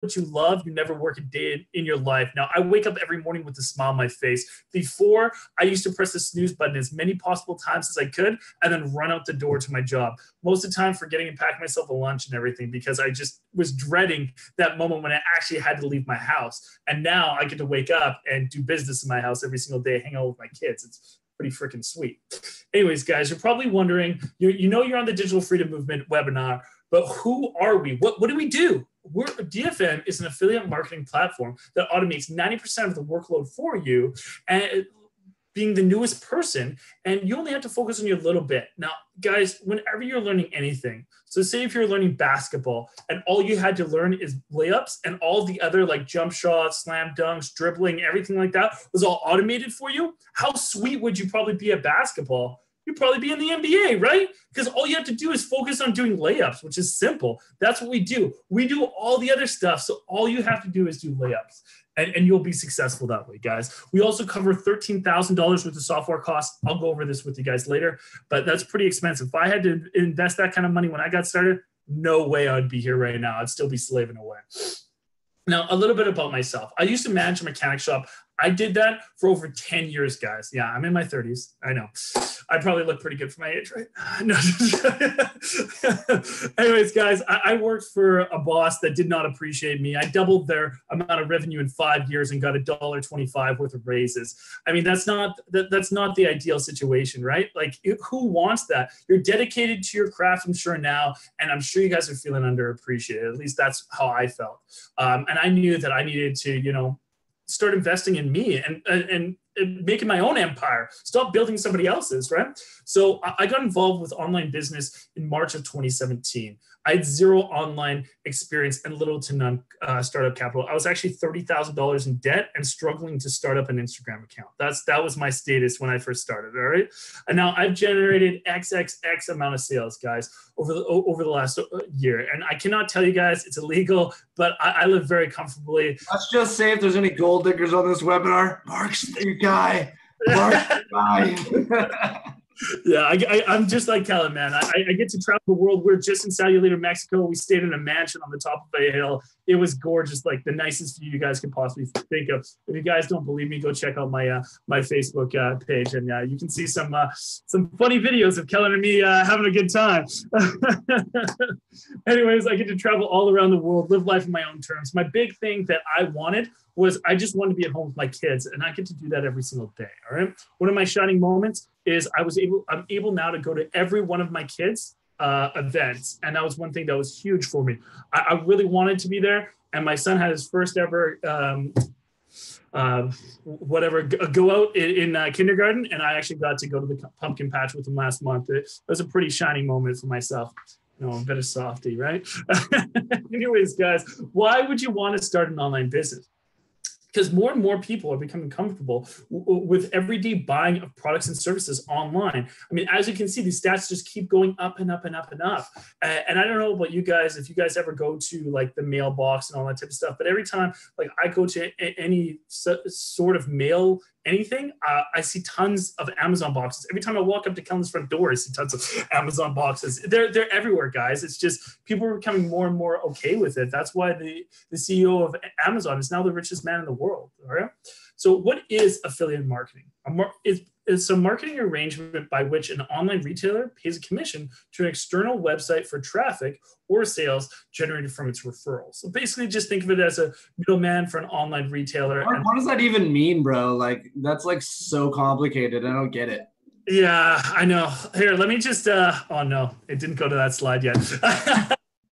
what you love, you never work a day in your life. Now, I wake up every morning with a smile on my face. Before, I used to press the snooze button as many possible times as I could and then run out the door to my job. Most of the time forgetting to pack myself a lunch and everything because I just was dreading that moment when I actually had to leave my house. And now I get to wake up and do business in my house every single day, hang out with my kids. It's pretty freaking sweet. Anyways, guys, you're probably wondering, you're on the Digital Freedom Movement webinar, but who are we? What do we do? DFM is an affiliate marketing platform that automates 90% of the workload for you, and being the newest person, and you only have to focus on your little bit. Now, guys, whenever you're learning anything, so say if you're learning basketball and all you had to learn is layups and all the other like jump shots, slam dunks, dribbling, everything like that was all automated for you, how sweet would you probably be at basketball? You'd probably be in the NBA, right? Because all you have to do is focus on doing layups, which is simple. That's what we do. We do all the other stuff. So all you have to do is do layups. And you'll be successful that way, guys. We also cover $13,000 worth of software costs. I'll go over this with you guys later, but that's pretty expensive. If I had to invest that kind of money when I got started, no way I'd be here right now. I'd still be slaving away. Now, a little bit about myself. I used to manage a mechanic shop. I did that for over 10 years, guys. Yeah, I'm in my 30s. I know. I probably look pretty good for my age, right? No. Anyways, guys, I worked for a boss that did not appreciate me. I doubled their amount of revenue in 5 years and got $1.25 worth of raises. I mean, that's not the ideal situation, right? Like, who wants that? You're dedicated to your craft, I'm sure now, and I'm sure you guys are feeling underappreciated. At least that's how I felt. And I knew that I needed to, start investing in me and making my own empire, stop building somebody else's, right? So I got involved with online business in March of 2017. I had zero online experience and little to none startup capital. I was actually $30,000 in debt and struggling to start up an Instagram account. That was my status when I first started, all right? And now I've generated XXX amount of sales, guys, over the last year. And I cannot tell you guys it's illegal, but I live very comfortably. Let's just say if there's any gold diggers on this webinar, Mark's your guy. Mark's your guy. Yeah, I'm just like Kellen, man. I get to travel the world. We're just in Saludito, Mexico. We stayed in a mansion on the top of a hill. It was gorgeous, like the nicest view you guys could possibly think of. If you guys don't believe me, go check out my my Facebook page, and you can see some funny videos of Kellen and me having a good time. Anyways, I get to travel all around the world, live life on my own terms. My big thing that I wanted was I just wanted to be at home with my kids, and I get to do that every single day. All right. One of my shining moments is I'm able now to go to every one of my kids' events, and that was one thing that was huge for me. I really wanted to be there, and my son had his first ever go out in kindergarten, and I actually got to go to the pumpkin patch with him last month. It was a pretty shining moment for myself. I'm a bit of softy, right? Anyways, guys, why would you want to start an online business? Because more and more people are becoming comfortable with everyday buying of products and services online. I mean, as you can see, these stats just keep going up and up and up and up. And I don't know about you guys, if you guys ever go to like the mailbox and all that type of stuff, but every time like I go to any sort of mail anything, I see tons of Amazon boxes. Every time I walk up to Kellen's front door, I see tons of Amazon boxes. They're everywhere, guys. It's just people are becoming more and more okay with it. That's why the CEO of Amazon is now the richest man in the world. All right. So what is affiliate marketing? It's a marketing arrangement by which an online retailer pays a commission to an external website for traffic or sales generated from its referrals. So basically just think of it as a middleman for an online retailer. Mark, what does that even mean, bro? Like, that's like so complicated. I don't get it. Yeah, I know. Here, let me just, oh no, it didn't go to that slide yet.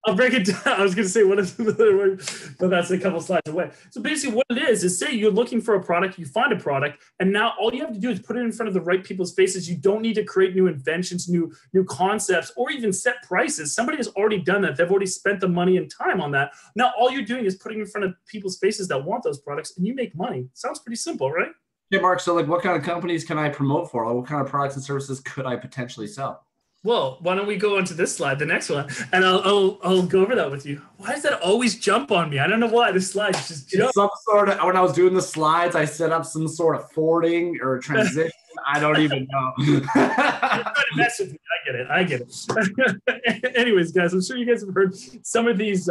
I'll break it down. I was going to say what is the word, but that's a couple slides away. So basically what it is say you're looking for a product, you find a product, and now all you have to do is put it in front of the right people's faces. You don't need to create new inventions, new concepts, or even set prices. Somebody has already done that. They've already spent the money and time on that. Now all you're doing is putting in front of people's faces that want those products, and you make money. Sounds pretty simple, right? Yeah, Mark. So like what kind of companies can I promote for? Like, what kind of products and services could I potentially sell? Well, why don't we go on to this slide, the next one, and I'll go over that with you. Why does that always jump on me? I don't know why this slide just jumps. Some sort of, when I was doing the slides, I set up some sort of forwarding or transition. I don't even know. You're trying to mess with me. I get it. Anyways, guys, I'm sure you guys have heard some of these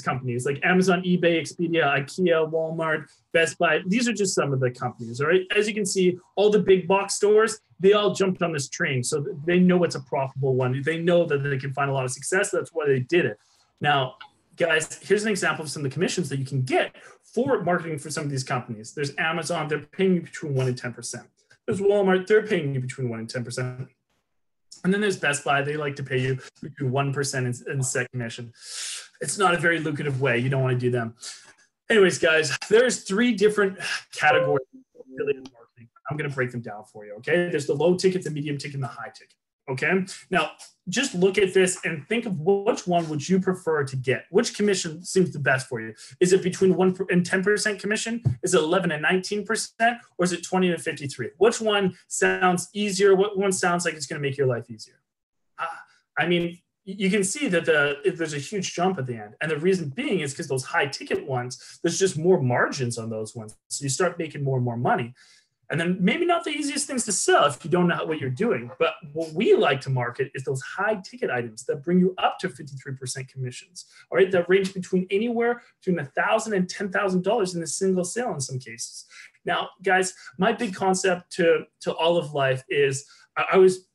companies like Amazon, eBay, Expedia, IKEA, Walmart, Best Buy. These are just some of the companies, all right? As you can see, all the big box stores, they all jumped on this train. So they know it's a profitable one. They know that they can find a lot of success. That's why they did it. Now, guys, here's an example of some of the commissions that you can get for marketing for some of these companies. There's Amazon, they're paying you between 1% and 10%. There's Walmart, they're paying you between 1% and 10%. And then there's Best Buy, they like to pay you between 1% in set commission. It's not a very lucrative way. You don't want to do them. Anyways, guys, there's 3 different categories of affiliate marketing. I'm going to break them down for you, okay? There's the low ticket, the medium ticket, and the high ticket. Okay. Now, just look at this and think of which one would you prefer to get? Which commission seems the best for you? Is it between 1% and 10% commission? Is it 11 and 19%? Or is it 20 to 53? Which one sounds easier? What one sounds like it's going to make your life easier? I mean, you can see that there's a huge jump at the end. And the reason being is because those high ticket ones, there's just more margins on those ones. So you start making more and more money. And then maybe not the easiest things to sell if you don't know what you're doing. But what we like to market is those high ticket items that bring you up to 53% commissions, all right, that range between anywhere between $1,000 and $10,000 in a single sale in some cases. Now, guys, my big concept to all of life is I always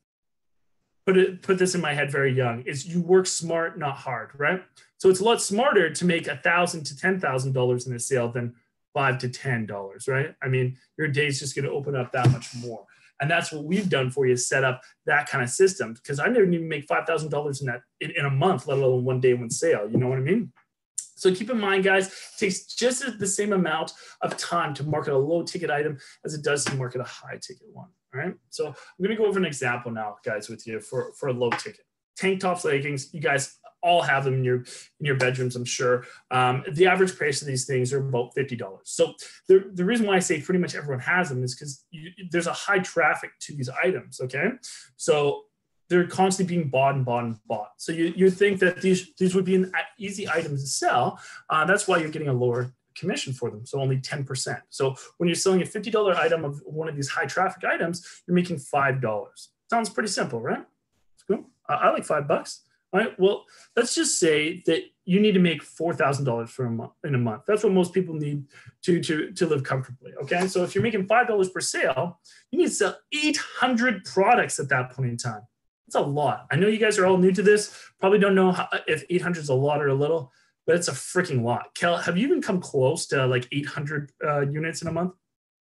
put this in my head very young, is you work smart, not hard, right? So it's a lot smarter to make $1,000 to $10,000 in a sale than $5 to $10, right? I mean, your day's just going to open up that much more. And that's what we've done for you, is set up that kind of system, because I never even make $5,000 in a month, let alone one day, one sale. You know what I mean? So keep in mind, guys, it takes just the same amount of time to market a low ticket item as it does to market a high ticket one. All right. So I'm going to go over an example now, guys, with you for a low ticket. Tank tops, leggings, you guys all have them in your bedrooms, I'm sure. The average price of these things are about $50. So the reason why I say pretty much everyone has them is because there's a high traffic to these items, okay? So they're constantly being bought and bought and bought. So you think that these would be an easy items to sell. That's why you're getting a lower commission for them, so only 10%. So when you're selling a $50 item of one of these high traffic items, you're making $5. Sounds pretty simple, right? It's cool. I like $5. All right, well, let's just say that you need to make $4,000 in a month. That's what most people need to live comfortably, okay? So if you're making $5 per sale, you need to sell 800 products at that point in time. That's a lot. I know you guys are all new to this, probably don't know if 800 is a lot or a little, but it's a freaking lot. Kel, have you even come close to like 800 units in a month?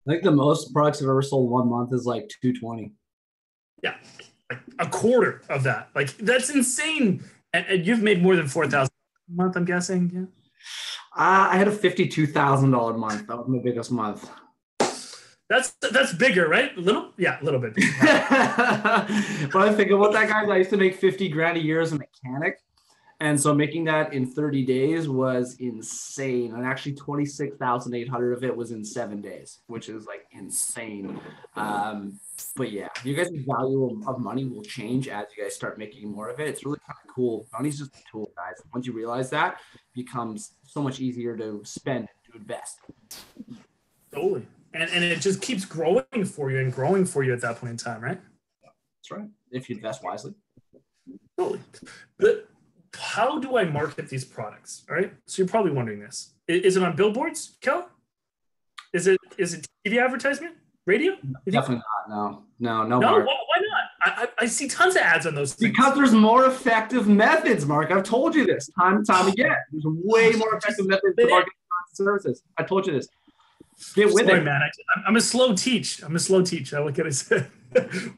I think the most products I've ever sold one month is like 220. Yeah. Like a quarter of that. Like, that's insane. And you've made more than $4,000 a month, I'm guessing. Yeah. I had a $52,000 month. That was my biggest month. That's bigger, right? A little bit bigger. But I think about that, guys. I used to make 50 grand a year as a mechanic. And so making that in 30 days was insane. And actually 26,800 of it was in 7 days, which is like insane. But yeah, you guys' value of money will change as you guys start making more of it. It's really kind of cool. Money's just a tool, guys. Once you realize that, it becomes so much easier to spend, to invest. Totally. And it just keeps growing for you and growing for you at that point in time, right? That's right. If you invest wisely. Totally. But how do I market these products? All right. So you're probably wondering this. Is it on billboards, Kel? Is it TV advertisement? Radio? Definitely not. No. No, why not? I see tons of ads on those things. Because there's more effective methods, Mark. I've told you this time and time again. There's way more effective methods to market services. I told you this. Get with it. Man. I'm a slow teach. I look at it.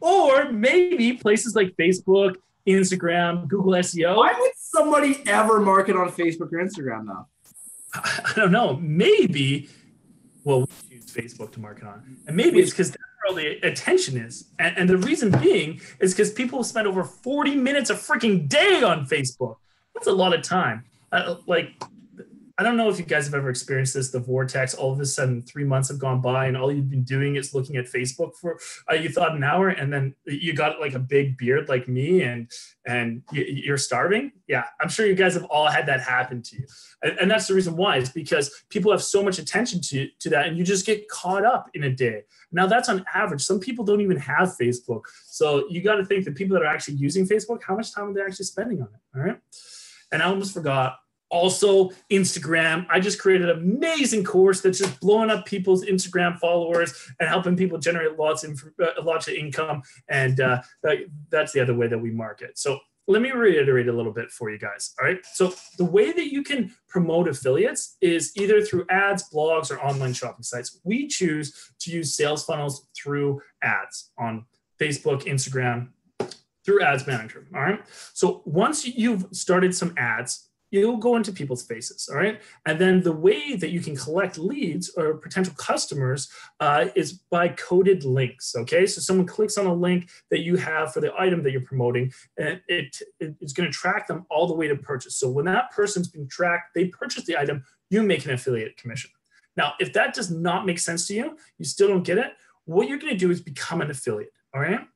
Or maybe places like Facebook, Instagram, Google SEO. Why would somebody ever market on Facebook or Instagram though? I don't know. Maybe, well, we use Facebook to market on. And maybe it's because that's where all the attention is. And the reason being is because people spend over 40 minutes a freaking day on Facebook. That's a lot of time. I don't know if you guys have ever experienced this, the vortex. All of a sudden, 3 months have gone by and all you've been doing is looking at Facebook for, you thought an hour, and then you got like a big beard like me and you're starving. Yeah, I'm sure you guys have all had that happen to you. And that's the reason why, is because people have so much attention to that, and you just get caught up in a day. Now that's on average. Some people don't even have Facebook. So you got to think the people that are actually using Facebook, how much time are they actually spending on it? All right. And I almost forgot. Also, Instagram. I just created an amazing course that's just blowing up people's Instagram followers and helping people generate lots of income. And that's the other way that we market. So let me reiterate a little bit for you guys. All right. So the way that you can promote affiliates is either through ads, blogs, or online shopping sites. We choose to use sales funnels through ads on Facebook, Instagram, through Ads Manager. All right. So once you've started some ads, you'll go into people's faces, all right? And then the way that you can collect leads or potential customers is by coded links, okay? So someone clicks on a link that you have for the item that you're promoting, and it's gonna track them all the way to purchase. So when that person's been tracked, they purchase the item, you make an affiliate commission. Now, if that does not make sense to you, you still don't get it, what you're gonna do is become an affiliate, all right?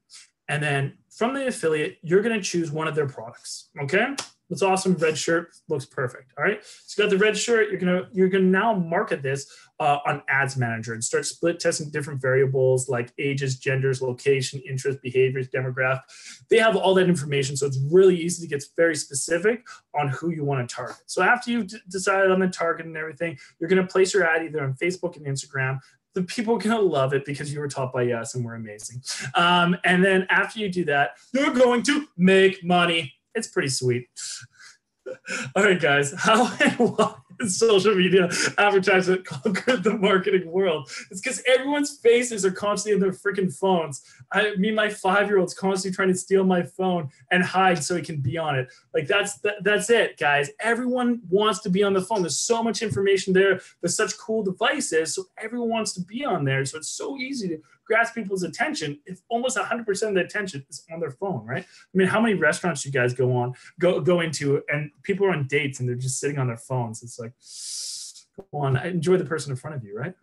And then from the affiliate, you're gonna choose one of their products, okay? It's awesome. Red shirt looks perfect. All right. So you got the red shirt. You're gonna now market this on Ads Manager and start split testing different variables like ages, genders, location, interests, behaviors, demographic. They have all that information, so it's really easy to get very specific on who you want to target. So after you've decided on the target and everything, you're gonna place your ad either on Facebook and Instagram. The people are going to love it because you were taught by us and we're amazing. And then after you do that, you're going to make money. It's pretty sweet. All right, guys, how and why is social media advertisement conquered the marketing world? It's because everyone's faces are constantly in their freaking phones. My 5-year-old's constantly trying to steal my phone and hide so he can be on it. Like that's it, guys. Everyone wants to be on the phone. There's so much information there. There's such cool devices, so everyone wants to be on there. So it's so easy to grasp people's attention if almost 100% of the attention is on their phone, right? I mean, how many restaurants you guys go into and people are on dates and they're just sitting on their phones? It's like, come on, enjoy the person in front of you, right?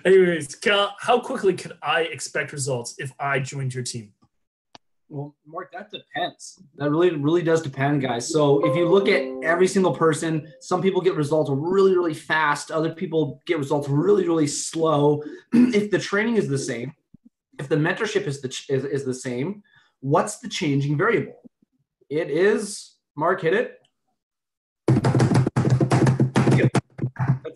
Anyways, Cal, how quickly could I expect results if I joined your team? Well, Mark, that depends. That really does depend, guys. So if you look at every single person, some people get results really, really fast. Other people get results really, really slow. If the training is the same, if the mentorship is the same, what's the changing variable? It is, Mark, hit it. That's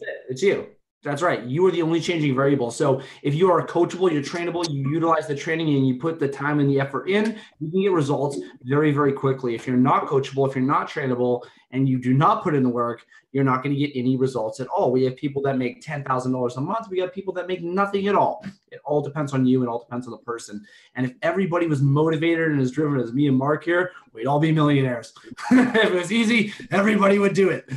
it. It's you. That's right. You are the only changing variable. So if you are coachable, you're trainable, you utilize the training and you put the time and the effort in, you can get results very, very quickly. If you're not coachable, if you're not trainable, and you do not put in the work, you're not going to get any results at all. We have people that make $10,000 a month. We have people that make nothing at all. It all depends on you. It all depends on the person. And if everybody was motivated and as driven as me and Mark here, we'd all be millionaires. If it was easy, everybody would do it.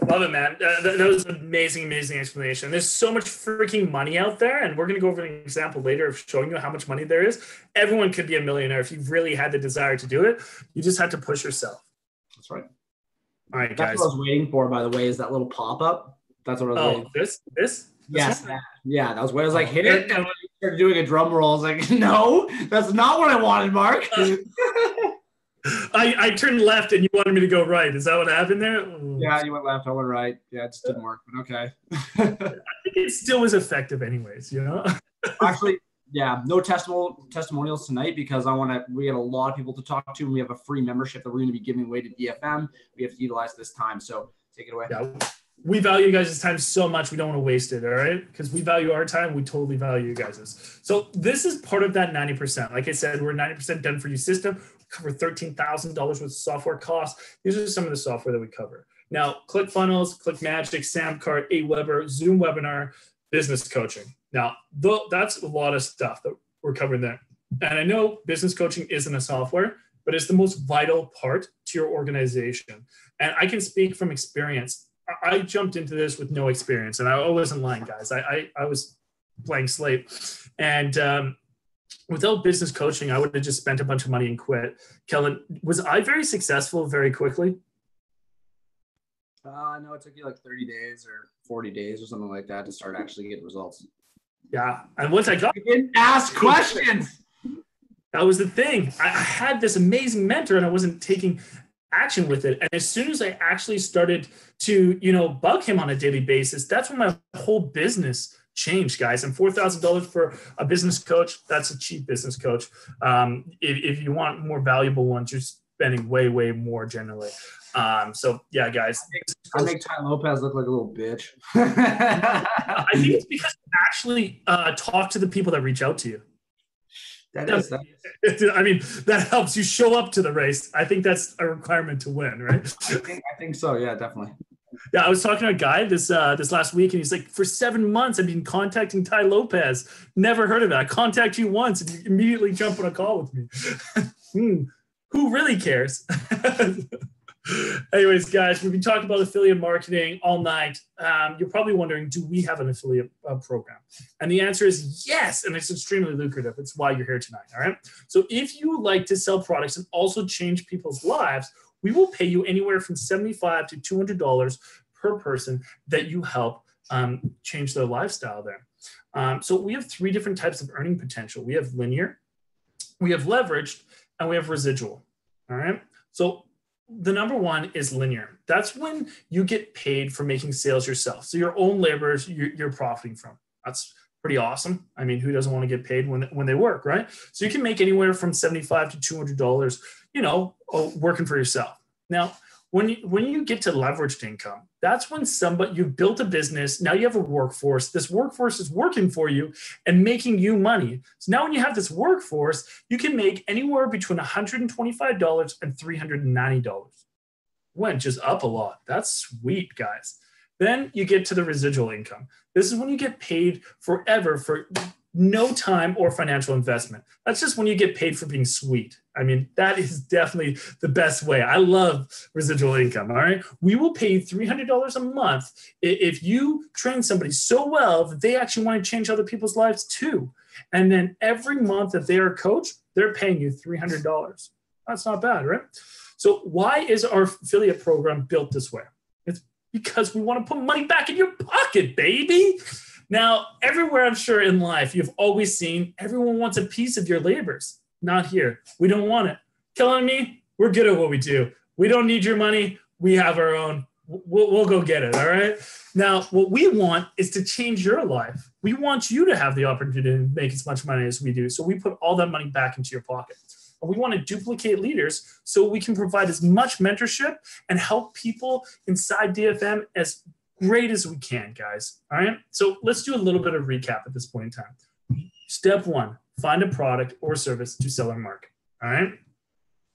Love it, man. That was an amazing explanation. There's so much freaking money out there, and we're going to go over an example later of showing you how much money there is. Everyone could be a millionaire if you really had the desire to do it. You just had to push yourself. That's right. All right, That's guys. what I was waiting for, by the way, is that little pop-up. That's what I was waiting for. This? Yes. That was where I was like, hit it. And when you started doing a drum roll, I was like, no, that's not what I wanted, Mark. I turned left and you wanted me to go right. Is that what happened there? Yeah, you went left, I went right. Yeah, it just didn't work, but okay. I think it still was effective anyways, you know? Actually, yeah, no testimonials tonight because we have a lot of people to talk to, and we have a free membership that we're going to be giving away to DFM. We have to utilize this time, so take it away. Yeah, we value you guys' time so much, we don't want to waste it, all right? Because we value our time, we totally value you guys'. So this is part of that 90%. Like I said, we're 90% done for you system. We cover $13,000 worth of software costs. These are some of the software that we cover. Now, ClickFunnels, ClickMagick, Samcart, Aweber, Zoom Webinar, business coaching. Now, that's a lot of stuff that we're covering there. And I know business coaching isn't a software, but it's the most vital part to your organization. And I can speak from experience. I jumped into this with no experience, and I wasn't lying, guys. I was blank slate. And without business coaching, I would have just spent a bunch of money and quit. Kellen, was I very successful very quickly? No, it took you like 30 days or 40 days or something like that to start actually getting results. Yeah. And once I got, You didn't ask questions. that was the thing. I had this amazing mentor and I wasn't taking action with it. And as soon as I actually started to, bug him on a daily basis, that's when my whole business changed, guys. And $4,000 for a business coach, that's a cheap business coach. If you want more valuable ones, you're spending way, way more generally. So yeah, guys. I make Ty Lopez look like a little bitch. I think it's because you actually talk to the people that reach out to you. I mean, that helps you show up to the race. I think that's a requirement to win, right? I think so. Yeah, definitely. Yeah, I was talking to a guy this last week, and he's like, for 7 months, I've been contacting Ty Lopez. Never heard of it. I contact you once, and you immediately jump on a call with me. Who really cares? Anyways, guys, we've been talking about affiliate marketing all night. You're probably wondering, do we have an affiliate program? And the answer is yes, and it's extremely lucrative. It's why you're here tonight, all right? So if you like to sell products and also change people's lives, we will pay you anywhere from $75 to $200 per person that you help change their lifestyle there. So we have 3 different types of earning potential. We have linear, we have leveraged, and we have residual, all right? So the number one is linear. That's when you get paid for making sales yourself. So your own labor, you're profiting from. That's pretty awesome. I mean, who doesn't want to get paid when they work, right? So you can make anywhere from $75 to $200, working for yourself. Now, when you get to leveraged income, that's when you've built a business. Now you have a workforce. This workforce is working for you and making you money. So now when you have this workforce, you can make anywhere between $125 and $390. Went just up a lot. That's sweet, guys. Then you get to the residual income. This is when you get paid forever for no time or financial investment. That's just when you get paid for being sweet. I mean, that is definitely the best way. I love residual income, all right? We will pay you $300 a month if you train somebody so well that they actually want to change other people's lives too. And then every month that they are coached, they're paying you $300. That's not bad, right? So why is our affiliate program built this way? It's because we want to put money back in your pocket, baby. Now, everywhere I'm sure in life, you've always seen everyone wants a piece of your labors. Not here. We don't want it. Killing me, we're good at what we do. We don't need your money. We have our own. We'll go get it, all right? Now, what we want is to change your life. We want you to have the opportunity to make as much money as we do. So we put all that money back into your pocket. And we want to duplicate leaders so we can provide as much mentorship and help people inside DFM as great as we can, guys. All right. So let's do a little bit of recap at this point in time. Step 1, find a product or service to sell or market. All right.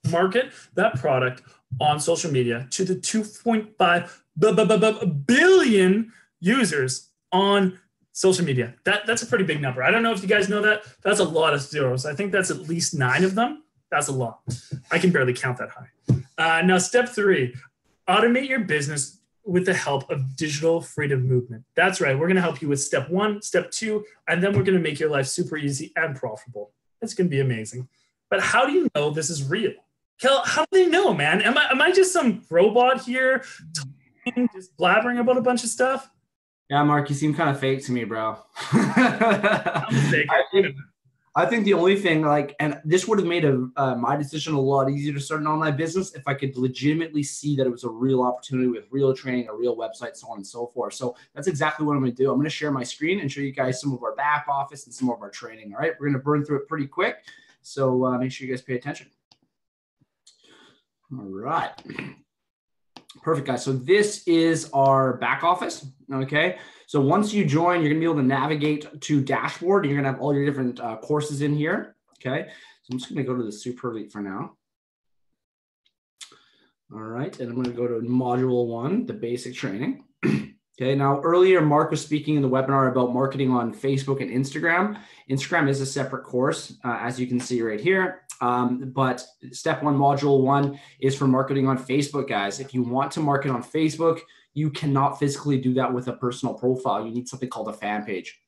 Market that product on social media to the 2.5 billion users on social media. That's a pretty big number. I don't know if you guys know that. That's a lot of zeros. I think that's at least 9 of them. That's a lot. I can barely count that high. Now, step 3, automate your business with the help of digital freedom movement. That's right. We're going to help you with step 1, step 2, and then we're going to make your life super easy and profitable. It's going to be amazing. But how do you know this is real? Kel, how do they know, man? Am I just some robot here talking, just blabbering about a bunch of stuff? Yeah, Mark, you seem kind of fake to me, bro. I'm fake. I think the only thing, and this would have made my decision a lot easier to start an online business if I could legitimately see that it was a real opportunity with real training, a real website, so on and so forth. So that's exactly what I'm going to do. I'm going to share my screen and show you guys some of our back office and some of our training. All right, we're going to burn through it pretty quick. So make sure you guys pay attention. All right. Perfect, guys. So this is our back office. Okay. So once you join, you're going to be able to navigate to dashboard. You're going to have all your different courses in here. Okay. So I'm just going to go to the Super Elite for now. All right. And I'm going to go to module 1, the basic training. Okay. Now, earlier, Mark was speaking in the webinar about marketing on Facebook and Instagram. Instagram is a separate course, as you can see right here. But step 1, module 1 is for marketing on Facebook, guys. If you want to market on Facebook, you cannot physically do that with a personal profile. You need something called a fan page.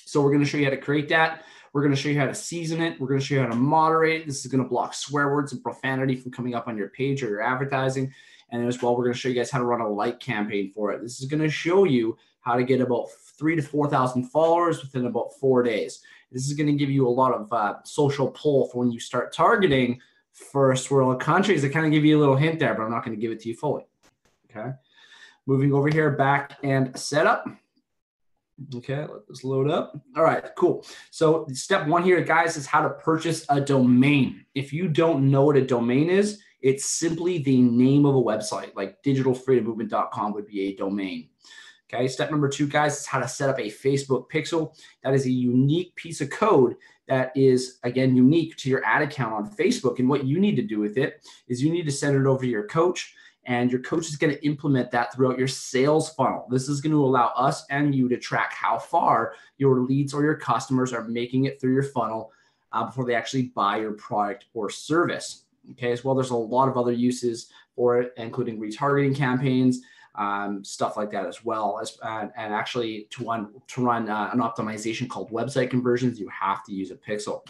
So we're going to show you how to create that. We're going to show you how to season it. We're going to show you how to moderate it. This is going to block swear words and profanity from coming up on your page or your advertising. And as well, we're going to show you guys how to run a like campaign for it. This is going to show you how to get about 3,000 to 4,000 followers within about 4 days. This is going to give you a lot of social pull for when you start targeting first world countries. I kind of give you a little hint there, but I'm not going to give it to you fully. Okay. Moving over here, back and setup. Okay, let this load up. All right, cool. So step one here, guys, is how to purchase a domain. If you don't know what a domain is, it's simply the name of a website, like digitalfreedommovement.com would be a domain. Okay, step number two, guys, is how to set up a Facebook pixel. That is a unique piece of code that is, again, unique to your ad account on Facebook. And what you need to do with it is you need to send it over to your coach, and your coach is going to implement that throughout your sales funnel. This is going to allow us and you to track how far your leads or your customers are making it through your funnel before they actually buy your product or service. Okay, as well, there's a lot of other uses for it, including retargeting campaigns, stuff like that, as well as and actually to run an optimization called website conversions, you have to use a pixel.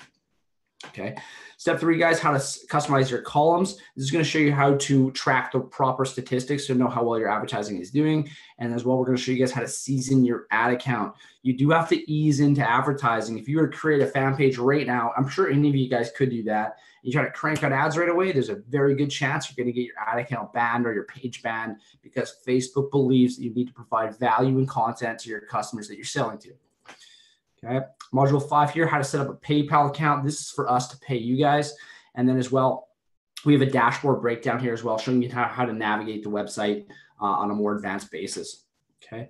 Okay. Step three, guys, how to customize your columns. This is going to show you how to track the proper statistics to know how well your advertising is doing. And as well, we're going to show you guys how to season your ad account. You do have to ease into advertising. If you were to create a fan page right now, I'm sure any of you guys could do that. You try to crank out ads right away, there's a very good chance you're going to get your ad account banned or your page banned, because Facebook believes that you need to provide value and content to your customers that you're selling to. Okay. Module 5 here, how to set up a PayPal account. This is for us to pay you guys. And then as well, we have a dashboard breakdown here as well, showing you how to navigate the website on a more advanced basis. Okay.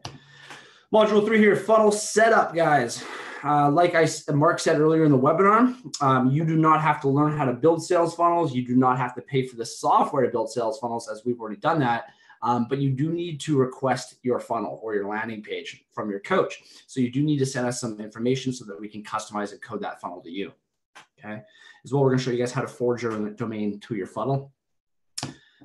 Module 3 here, funnel setup, guys. Like Mark said earlier in the webinar, you do not have to learn how to build sales funnels. You do not have to pay for the software to build sales funnels, as we've already done that. But you do need to request your funnel or your landing page from your coach. So you do need to send us some information so that we can customize and code that funnel to you. Okay. As well, we're going to show you guys how to forge your domain to your funnel.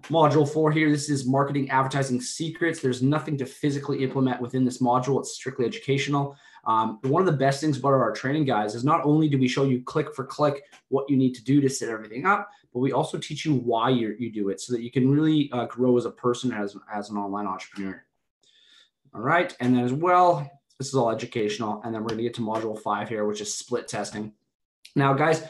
Module 4 here, this is marketing advertising secrets. There's nothing to physically implement within this module. It's strictly educational. One of the best things about our training, guys, is not only do we show you click for click what you need to do to set everything up, but we also teach you why you do it so that you can really grow as a person, as an online entrepreneur. All right. And then as well, this is all educational. And then we're going to get to module 5 here, which is split testing. Now, guys,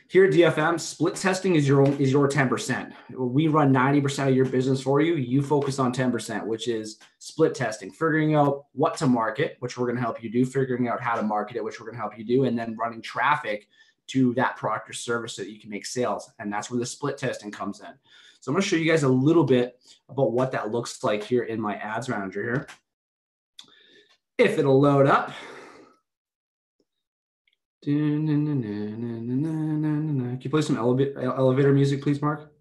here at DFM, split testing is your 10%. We run 90% of your business for you. You focus on 10%, which is split testing, figuring out what to market, which we're going to help you do, figuring out how to market it, which we're going to help you do, and then running traffic to that product or service so that you can make sales. And that's where the split testing comes in. So I'm going to show you guys a little bit about what that looks like here in my ads manager here. If it'll load up. Can you play some elevator music, please, Mark?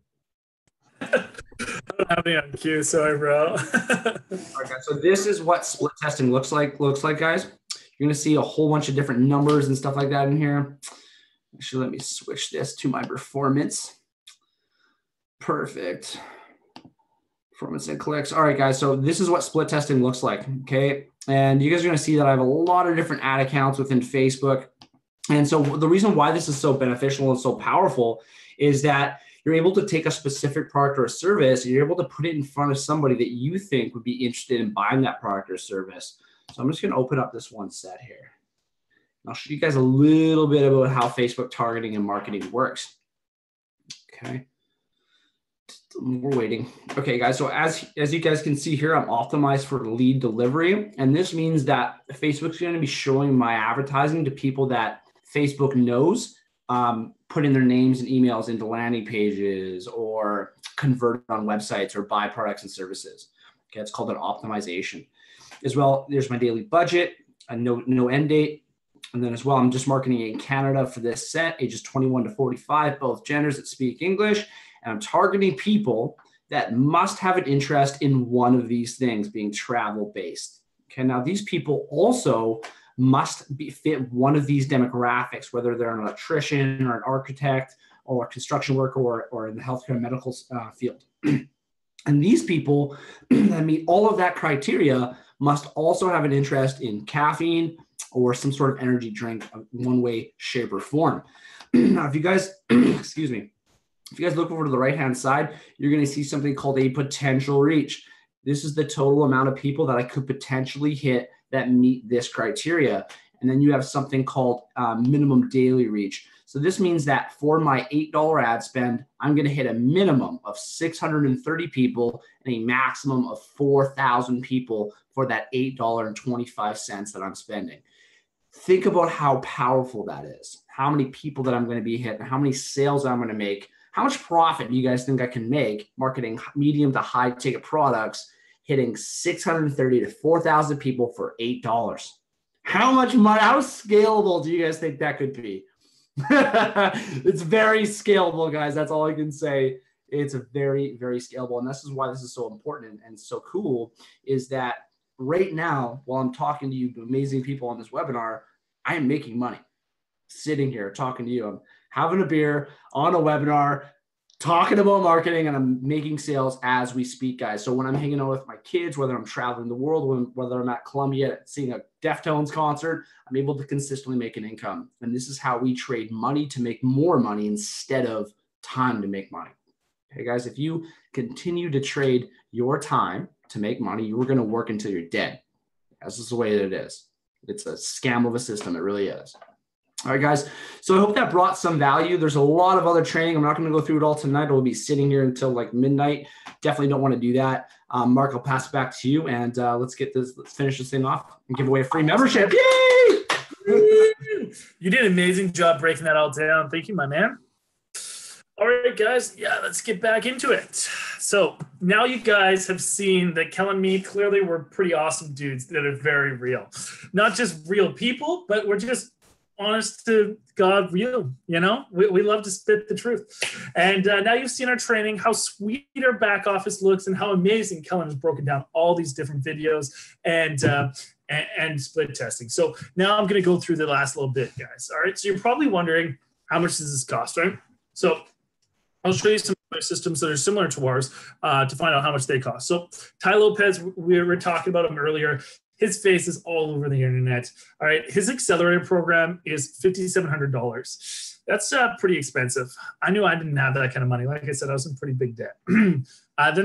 I don't have any on cue, sorry, bro. Okay, so this is what split testing looks like, guys. You're going to see a whole bunch of different numbers and stuff like that in here. Actually, let me switch this to my performance. Perfect. Performance and clicks. All right, guys. So this is what split testing looks like. Okay. And you guys are going to see that I have a lot of different ad accounts within Facebook. And so the reason why this is so beneficial and so powerful is that you're able to take a specific product or a service and you're able to put it in front of somebody that you think would be interested in buying that product or service. So I'm just going to open up this one set here. I'll show you guys a little bit about how Facebook targeting and marketing works. Okay. We're waiting. Okay, guys. So as you guys can see here, I'm optimized for lead delivery. And this means that Facebook's going to be showing my advertising to people that Facebook knows, put in their names and emails into landing pages or convert on websites or buy products and services. Okay, it's called an optimization. As well, there's my daily budget, a no end date. And then as well, I'm just marketing in Canada for this set, ages 21 to 45, both genders that speak English. And I'm targeting people that must have an interest in one of these things, being travel-based. Okay, now these people also must fit one of these demographics, whether they're an electrician or an architect or a construction worker or in the healthcare and medical field. And these people that meet all of that criteria must also have an interest in caffeine or some sort of energy drink of one way, shape, or form. Now, if you guys, excuse me, If you guys look over to the right-hand side, you're going to see something called a potential reach. This is the total amount of people that I could potentially hit that meet this criteria. And then you have something called minimum daily reach. So this means that for my $8 ad spend, I'm going to hit a minimum of 630 people and a maximum of 4,000 people for that $8.25 that I'm spending. Think about how powerful that is. How many people that I'm going to be hitting, how many sales I'm going to make, how much profit do you guys think I can make marketing medium to high ticket products, hitting 630 to 4,000 people for $8? How much money, how scalable do you guys think that could be? It's very scalable, guys. That's all I can say. It's a very, very scalable. And this is why this is so important and so cool, is that right now, while I'm talking to you amazing people on this webinar, I am making money sitting here talking to you. I'm having a beer on a webinar, talking about marketing, and I'm making sales as we speak, guys. So when I'm hanging out with my kids, whether I'm traveling the world, whether I'm at Columbia seeing a Deftones concert, I'm able to consistently make an income. And this is how we trade money to make more money instead of time to make money. Okay, guys, if you continue to trade your time to make money, you're going to work until you're dead. This is the way that it is. It's a scam of a system. It really is. All right, guys. So I hope that brought some value. There's a lot of other training. I'm not going to go through it all tonight. We'll be sitting here until like midnight. Definitely don't want to do that. Mark, I'll pass it back to you, and let's finish this thing off and give away a free membership. Yay! You did an amazing job breaking that all down. Thank you, my man. All right, guys. Yeah, let's get back into it. So now you guys have seen that Kel and me, clearly we're pretty awesome dudes that are very real. Not just real people, but we're just honest to God real, you know? We love to spit the truth. And now you've seen our training, how sweet our back office looks, and how amazing Kellen has broken down all these different videos and split testing. So now I'm going to go through the last little bit, guys. All right, so you're probably wondering, how much does this cost, right? So I'll show you some other systems that are similar to ours to find out how much they cost. So Ty Lopez, we were talking about him earlier. His face is all over the internet. All right, his accelerator program is $5,700. That's pretty expensive. I knew I didn't have that kind of money. Like I said, I was in pretty big debt. Then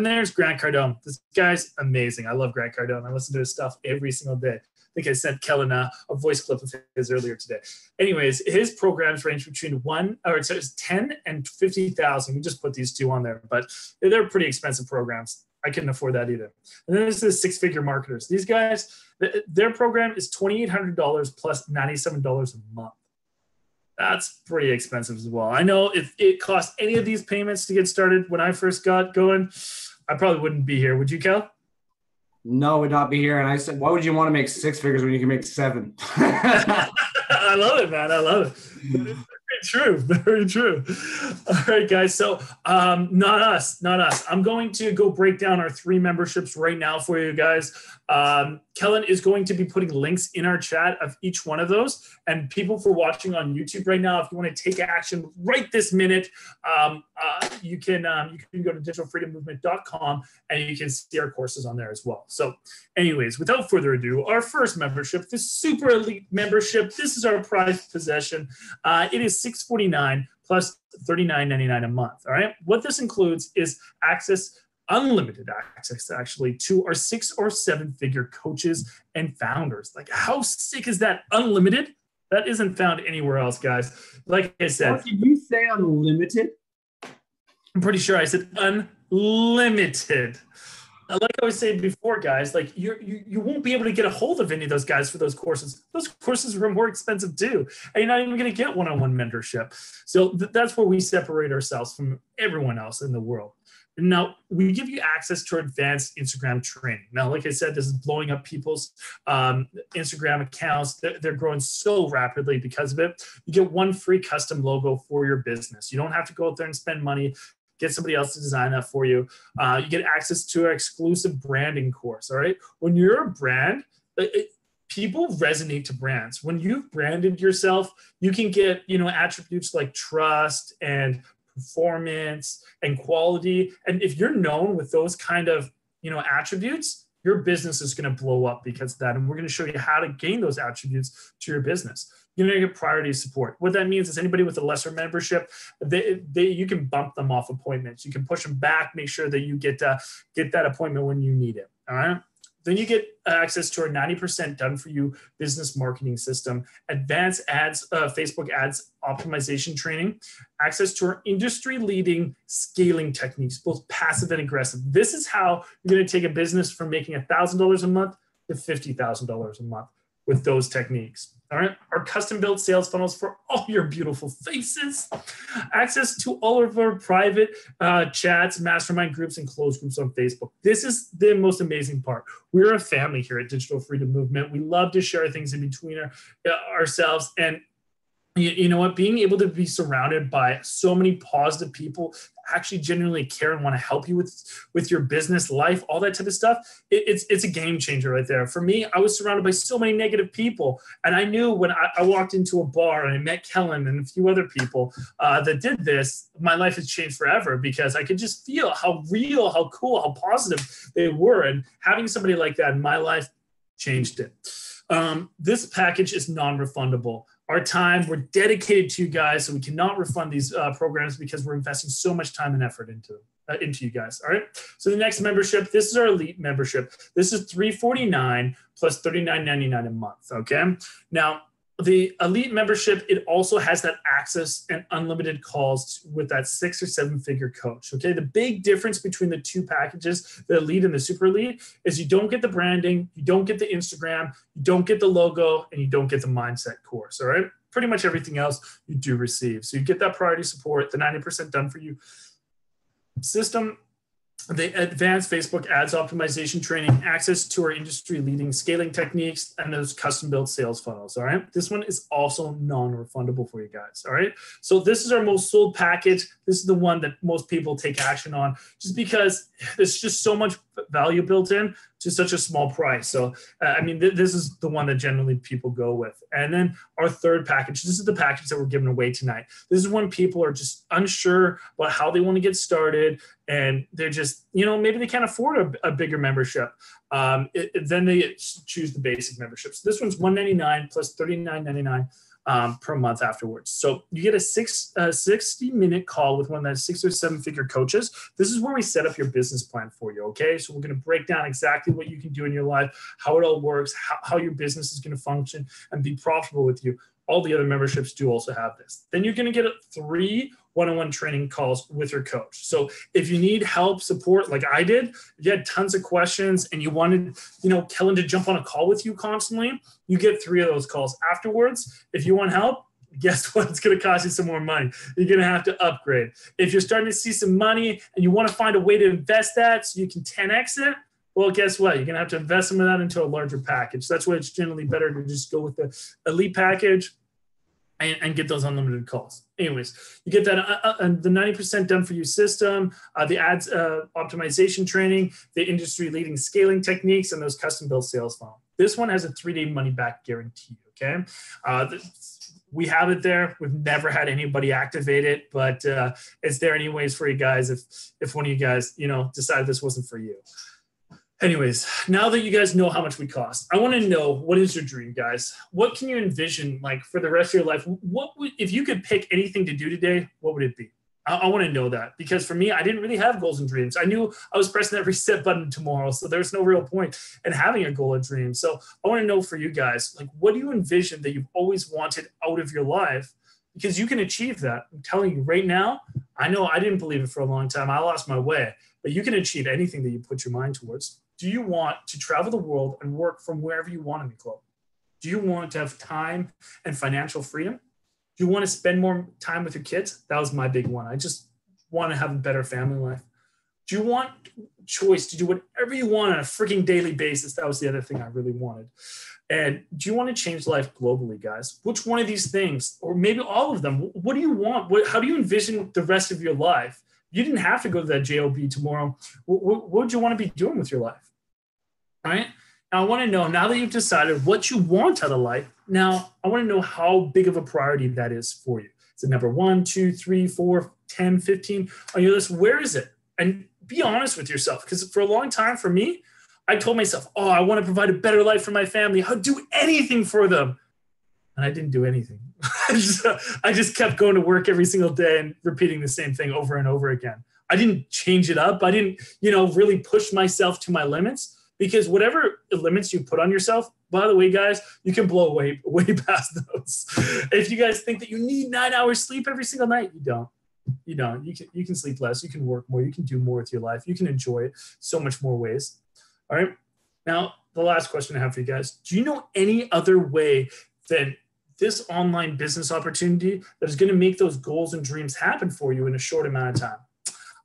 there's Grant Cardone. This guy's amazing. I love Grant Cardone. I listen to his stuff every single day. I think I sent Kellen a voice clip of his earlier today. Anyways, his programs range between 10 and 50,000. We just put these two on there, but they're pretty expensive programs. I couldn't afford that either. And then there's the six-figure marketers. These guys, their program is $2,800 plus $97 a month. That's pretty expensive as well. I know if it cost any of these payments to get started when I first got going, I probably wouldn't be here. Would you, Kel? No, would not be here. And I said, why would you want to make six figures when you can make seven? I love it, man. I love it. Very true. Very true. All right, guys. So not us. I'm going to go break down our 3 memberships right now for you guys. Kellen is going to be putting links in our chat of each one of those. And people for watching on YouTube right now, if you want to take action right this minute, you can go to digitalfreedommovement.com and you can see our courses on there as well. So anyways, without further ado, our first membership, the super elite membership, this is our prized possession. It is $649 plus $39.99 a month. All right. What this includes is unlimited access actually to our 6 or 7 figure coaches and founders. Like, how sick is that? Unlimited? That isn't found anywhere else, guys. Like I said, what did you say? Unlimited? I'm pretty sure I said unlimited. Like I was saying before, guys, like you won't be able to get a hold of any of those guys for those courses. Those courses are more expensive too, and you're not even going to get one-on-one mentorship. So that's where we separate ourselves from everyone else in the world. Now, we give you access to our advanced Instagram training. Now, like I said, this is blowing up people's Instagram accounts. They're growing so rapidly because of it. You get one free custom logo for your business. You don't have to go out there and spend money. Get somebody else to design that for you. You get access to our exclusive branding course, all right? When you're a brand, people resonate to brands. When you've branded yourself, you can get, attributes like trust and performance and quality. And if you're known with those kind of, attributes, your business is going to blow up because of that. And we're going to show you how to gain those attributes to your business. You're going to get priority support. What that means is anybody with a lesser membership, you can bump them off appointments. You can push them back, make sure that you get that appointment when you need it. All right. Then you get access to our 90% done for you business marketing system, advanced ads, Facebook ads optimization training, access to our industry leading scaling techniques, both passive and aggressive. This is how you're going to take a business from making $1,000 a month to $50,000 a month with those techniques. All right. Our custom built sales funnels for all your beautiful faces, access to all of our private chats, mastermind groups, and closed groups on Facebook. This is the most amazing part. We're a family here at Digital Freedom Movement. We love to share things in between ourselves. And you know what? Being able to be surrounded by so many positive people actually genuinely care and want to help you with your business life, all that type of stuff, it's a game changer right there. For me, I was surrounded by so many negative people. And I knew when I walked into a bar and I met Kellen and a few other people that did this, my life has changed forever because I could just feel how real, how cool, how positive they were. And having somebody like that in my life changed it. This package is non-refundable. Our time, we're dedicated to you guys, so we cannot refund these programs because we're investing so much time and effort into you guys. All right. So the next membership, this is our elite membership. This is $349 plus $39.99 a month. Okay. Now, the elite membership, it also has that access and unlimited calls with that 6 or 7 figure coach. Okay. The big difference between the two packages, the elite and the super elite, is you don't get the branding, you don't get the Instagram, you don't get the logo, and you don't get the mindset course. All right. Pretty much everything else you do receive. So you get that priority support, the 90% done for you system, the advanced Facebook ads optimization training, access to our industry leading scaling techniques, and those custom built sales funnels. All right. This one is also non-refundable for you guys. All right. So this is our most sold package. This is the one that most people take action on just because there's just so much value built in to such a small price. So, I mean, this is the one that generally people go with. And then our third package, this is the package that we're giving away tonight. This is when people are just unsure about how they want to get started. And they're just, maybe they can't afford a bigger membership. Then they choose the basic membership. So this one's $199 plus $39.99 per month afterwards. So you get a 60-minute call with one of those 6 or 7 figure coaches. This is where we set up your business plan for you. Okay. So we're going to break down exactly what you can do in your life, how it all works, how your business is going to function and be profitable with you. All the other memberships do also have this. Then you're going to get 3 one-on-one training calls with your coach. So if you need help, support, like I did, if you had tons of questions and you wanted, Kellen to jump on a call with you constantly, you get 3 of those calls afterwards. If you want help, guess what? It's going to cost you some more money. You're going to have to upgrade. If you're starting to see some money and you want to find a way to invest that so you can 10X it, well, guess what? You're going to have to invest some of that into a larger package. That's why it's generally better to just go with the elite package and get those unlimited calls. Anyways, you get that the 90% done for you system, the ads optimization training, the industry leading scaling techniques, and those custom built sales funnel. This one has a 3-day money back guarantee. Okay. We have it there. We've never had anybody activate it, but it's there anyways for you guys. If one of you guys, decided this wasn't for you. Anyways, now that you guys know how much we cost, I want to know, what is your dream, guys? What can you envision like for the rest of your life? If you could pick anything to do today, what would it be? I want to know that, because for me, I didn't really have goals and dreams. I knew I was pressing that reset button tomorrow, so there's no real point in having a goal or dream. So I want to know for you guys, like, what do you envision that you've always wanted out of your life? Because you can achieve that. I'm telling you right now, I know I didn't believe it for a long time. I lost my way, but you can achieve anything that you put your mind towards. Do you want to travel the world and work from wherever you want in the globe? Do you want to have time and financial freedom? Do you want to spend more time with your kids? That was my big one. I just want to have a better family life. Do you want choice to do whatever you want on a freaking daily basis? That was the other thing I really wanted. And do you want to change life globally, guys? Which one of these things, or maybe all of them? What do you want? How do you envision the rest of your life? You didn't have to go to that job tomorrow. What would you want to be doing with your life? All right. Now, I want to know, now that you've decided what you want out of life, now I want to know how big of a priority that is for you. Is it number 1, 2, 3, 4, 10, 15 on your list? Where is it? And be honest with yourself, because for a long time for me, I told myself, oh, I want to provide a better life for my family. I'll do anything for them. And I didn't do anything. I just kept going to work every single day and repeating the same thing over and over again. I didn't change it up. I didn't, really push myself to my limits, because whatever limits you put on yourself, by the way, guys, you can blow way past those. If you guys think that you need 9 hours sleep every single night, you don't. You can sleep less. You can work more. You can do more with your life. You can enjoy it so much more ways. All right. Now, the last question I have for you guys. Do you know any other way than this online business opportunity that is going to make those goals and dreams happen for you in a short amount of time?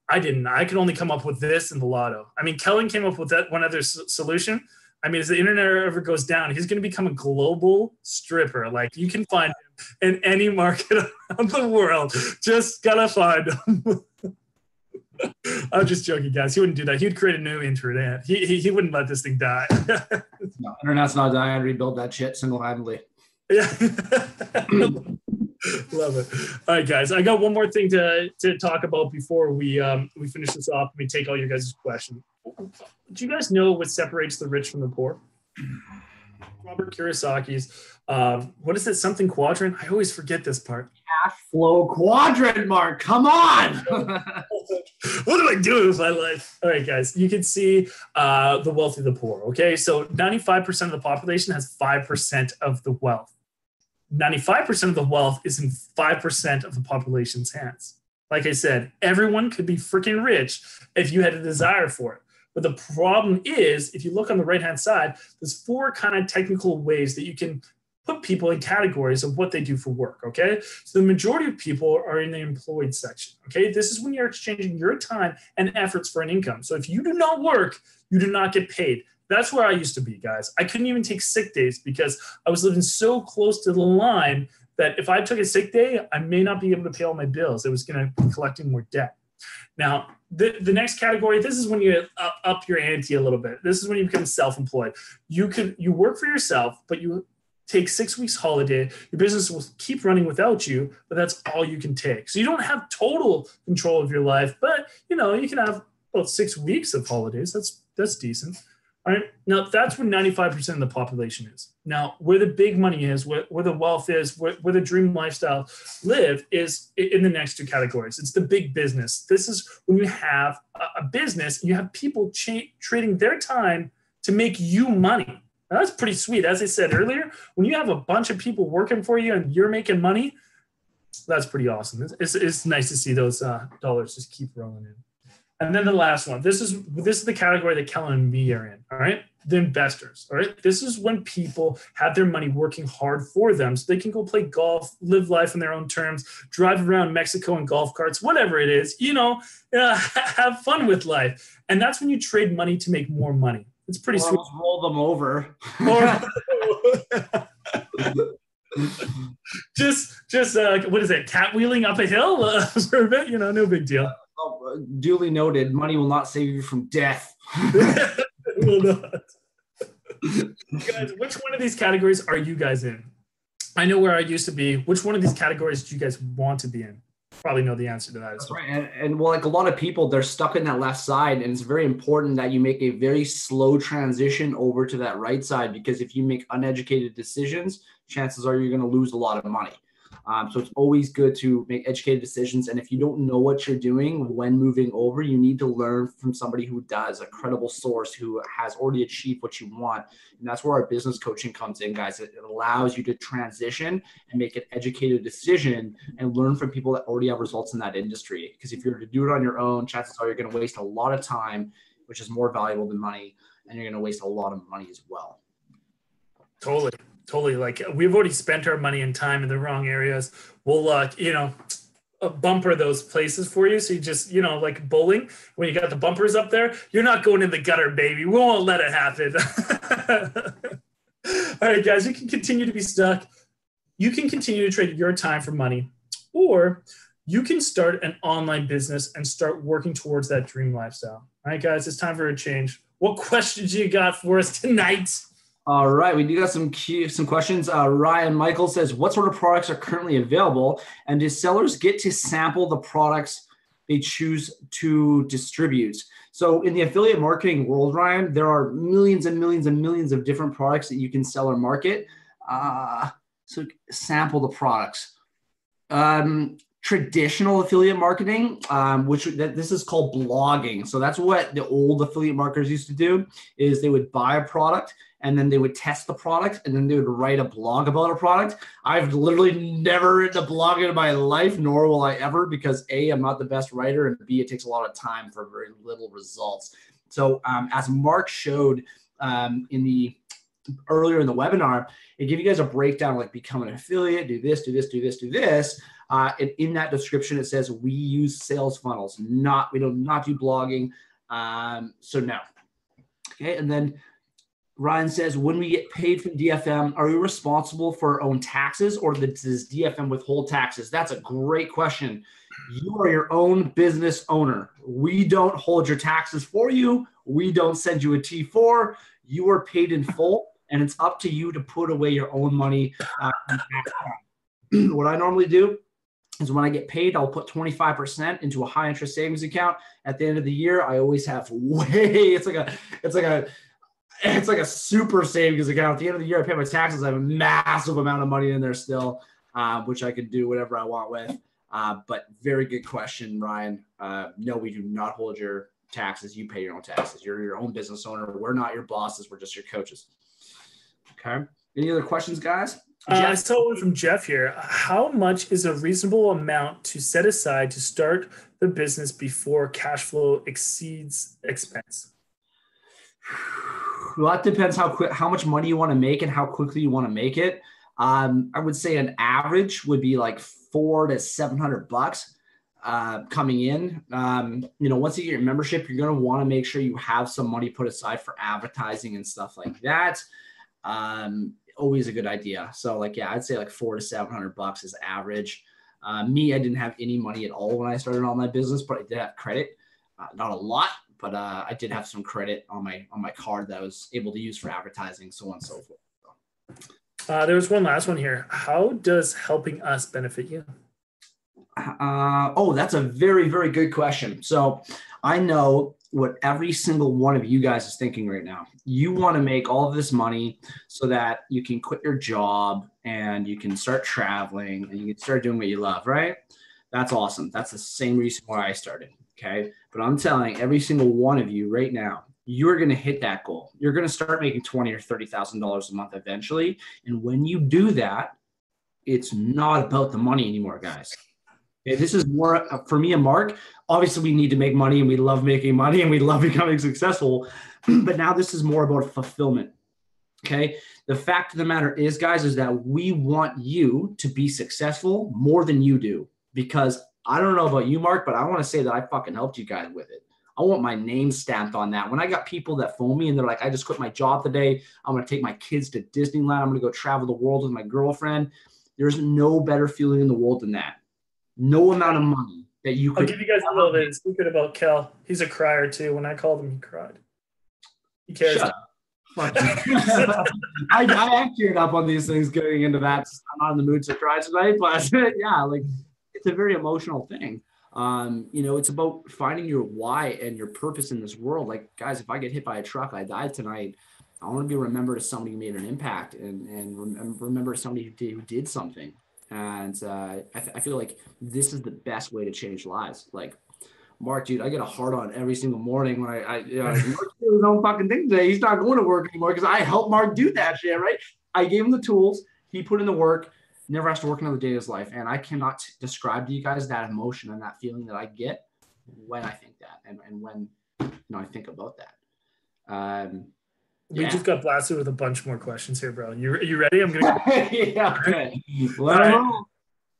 I didn't. I could only come up with this in the lotto. I mean, Kellen came up with that one other solution. I mean, as the internet ever goes down, he's going to become a global stripper. Like, you can find him in any market around the world. Just gotta find him. I'm just joking, guys. He wouldn't do that. He would create a new internet. He wouldn't let this thing die. No, internet's not dying. I'd rebuild that shit single-handedly. Yeah. Love it. All right, guys. I got one more thing to talk about before we finish this off and we take all your guys' questions. Do you guys know what separates the rich from the poor? Robert Kiyosaki's, what is it? Something quadrant? I always forget this part. Cash flow quadrant, Mark. Come on. What am I doing with my life? All right, guys. You can see the wealth of the poor. Okay, so 95% of the population has 5% of the wealth. 95% of the wealth is in 5% of the population's hands. Like I said, everyone could be freaking rich if you had a desire for it. But the problem is, if you look on the right-hand side, there's 4 kind of technical ways that you can put people in categories of what they do for work, okay? So the majority of people are in the employed section, okay? This is when you're exchanging your time and efforts for an income. So if you do not work, you do not get paid. That's where I used to be, guys. I couldn't even take sick days because I was living so close to the line that if I took a sick day, I may not be able to pay all my bills. I was going to be collecting more debt. Now, the next category, this is when you up your ante a little bit. This is when you become self-employed. You work for yourself, but you take 6 weeks holiday. Your business will keep running without you, but that's all you can take. So you don't have total control of your life, but you can have about 6 weeks of holidays. That's decent. All right. Now, that's where 95% of the population is. Now, where the big money is, where the wealth is, where the dream lifestyle live is in the next 2 categories. It's the big business. This is when you have a business and you have people trading their time to make you money. Now, that's pretty sweet. As I said earlier, when you have a bunch of people working for you and you're making money, that's pretty awesome. It's nice to see those dollars just keep rolling in. And then the last one, this is the category that Kellen and me are in, all right? The investors, all right? This is when people have their money working hard for them so they can go play golf, live life on their own terms, drive around Mexico in golf carts, whatever it is, have fun with life. And that's when you trade money to make more money. It's pretty sweet. Roll them over. just what is it? Cat wheeling up a hill for a bit, no big deal. Duly noted, money will not save you from death. It will not. Guys, which one of these categories are you guys in? I know where I used to be. Which one of these categories do you guys want to be in? Probably know the answer to that as well. Right. And well, like a lot of people, they're stuck in that left side, and it's very important that you make a very slow transition over to that right side, because if you make uneducated decisions, chances are you're going to lose a lot of money. So it's always good to make educated decisions. And if you don't know what you're doing when moving over, you need to learn from somebody who does, a credible source who has already achieved what you want. And that's where our business coaching comes in, guys. It allows you to transition and make an educated decision and learn from people that already have results in that industry. Because if you're to do it on your own, chances are you're going to waste a lot of time, which is more valuable than money. And you're going to waste a lot of money as well. Totally. Like, we've already spent our money and time in the wrong areas. We'll, bumper those places for you. So you just, like bowling, when you got the bumpers up there, you're not going in the gutter, baby. We won't let it happen. All right, guys, you can continue to be stuck. You can continue to trade your time for money, or you can start an online business and start working towards that dream lifestyle. All right, guys, it's time for a change. What questions you got for us tonight? All right, we do got some questions. Ryan Michael says, what sort of products are currently available? And do sellers get to sample the products they choose to distribute. So in the affiliate marketing world, Ryan, there are millions and millions and millions of different products that you can sell or market. So sample the products. Traditional affiliate marketing, this is called blogging. So that's what the old affiliate marketers used to do, is they would buy a product and then they would test the product and then they would write a blog about a product. I've literally never written a blog in my life, nor will I ever, because A, I'm not the best writer, and B, it takes a lot of time for very little results. So as Mark showed earlier in the webinar, it gave you guys a breakdown, like become an affiliate, do this, do this, do this, do this. And in that description, it says we use sales funnels, we do not do blogging. So no. Okay. And then Ryan says, when we get paid from DFM, are we responsible for our own taxes, or does DFM withhold taxes? That's a great question. You are your own business owner. We don't hold your taxes for you. We don't send you a T4. You are paid in full, and it's up to you to put away your own money. What I normally do is when I get paid, I'll put 25% into a high interest savings account. At the end of the year, I always have it's like a super savings account. At the end of the year, I pay my taxes. I have a massive amount of money in there still, which I can do whatever I want with. But very good question, Ryan. No, we do not hold your taxes. You pay your own taxes. You're your own business owner. We're not your bosses. We're just your coaches. Okay. Any other questions, guys? I saw one from Jeff here. How much is a reasonable amount to set aside to start the business before cash flow exceeds expense? Well, that depends how much money you want to make and how quickly you want to make it. I would say an average would be like $400 to $700 coming in. Once you get your membership, you're going to want to make sure you have some money put aside for advertising and stuff like that. Always a good idea. So I'd say like $400 to $700 is average. I didn't have any money at all when I started on my business, but I did have credit, not a lot, but I did have some credit on my card that I was able to use for advertising, so on and so forth. There was one last one here. How does helping us benefit you? That's a very, very good question. So I know what every single one of you guys is thinking right now. You want to make all of this money so that you can quit your job and you can start traveling and you can start doing what you love, right? That's awesome. That's the same reason why I started. Okay. But I'm telling every single one of you right now, you're going to hit that goal. You're going to start making $20,000 or $30,000 a month eventually. And when you do that, it's not about the money anymore, guys. Okay, this is more for me and Mark. Obviously, we need to make money and we love making money and we love becoming successful. But now this is more about fulfillment. Okay. The fact of the matter is, guys, is that we want you to be successful more than you do, because I don't know about you, Mark, but I want to say that I fucking helped you guys with it. I want my name stamped on that. When I got people that phone me and they're like, I just quit my job today. I'm going to take my kids to Disneyland. I'm going to go travel the world with my girlfriend. There's no better feeling in the world than that. No amount of money that you could. I'll give you guys a little bit of secret about Kel. He's a crier too. When I called him, he cried. He cares. Shut up. I teared up on these things going into that. I'm not in the mood to cry tonight, but yeah, it's a very emotional thing. It's about finding your why and your purpose in this world. Like, guys, if I get hit by a truck, I died tonight, I want to be remembered as somebody who made an impact and remember somebody who did something. And I feel like this is the best way to change lives. Like, Mark, dude, I get a heart on every single morning when Mark did his own fucking thing today. He's not going to work anymore because I helped Mark do that shit, right? I gave him the tools. He put in the work. Never has to work another day of his life. And I cannot describe to you guys that emotion and that feeling that I get when I think that and when I think about that. We just got blasted with a bunch more questions here, bro. You ready? I'm gonna. Yeah. Okay.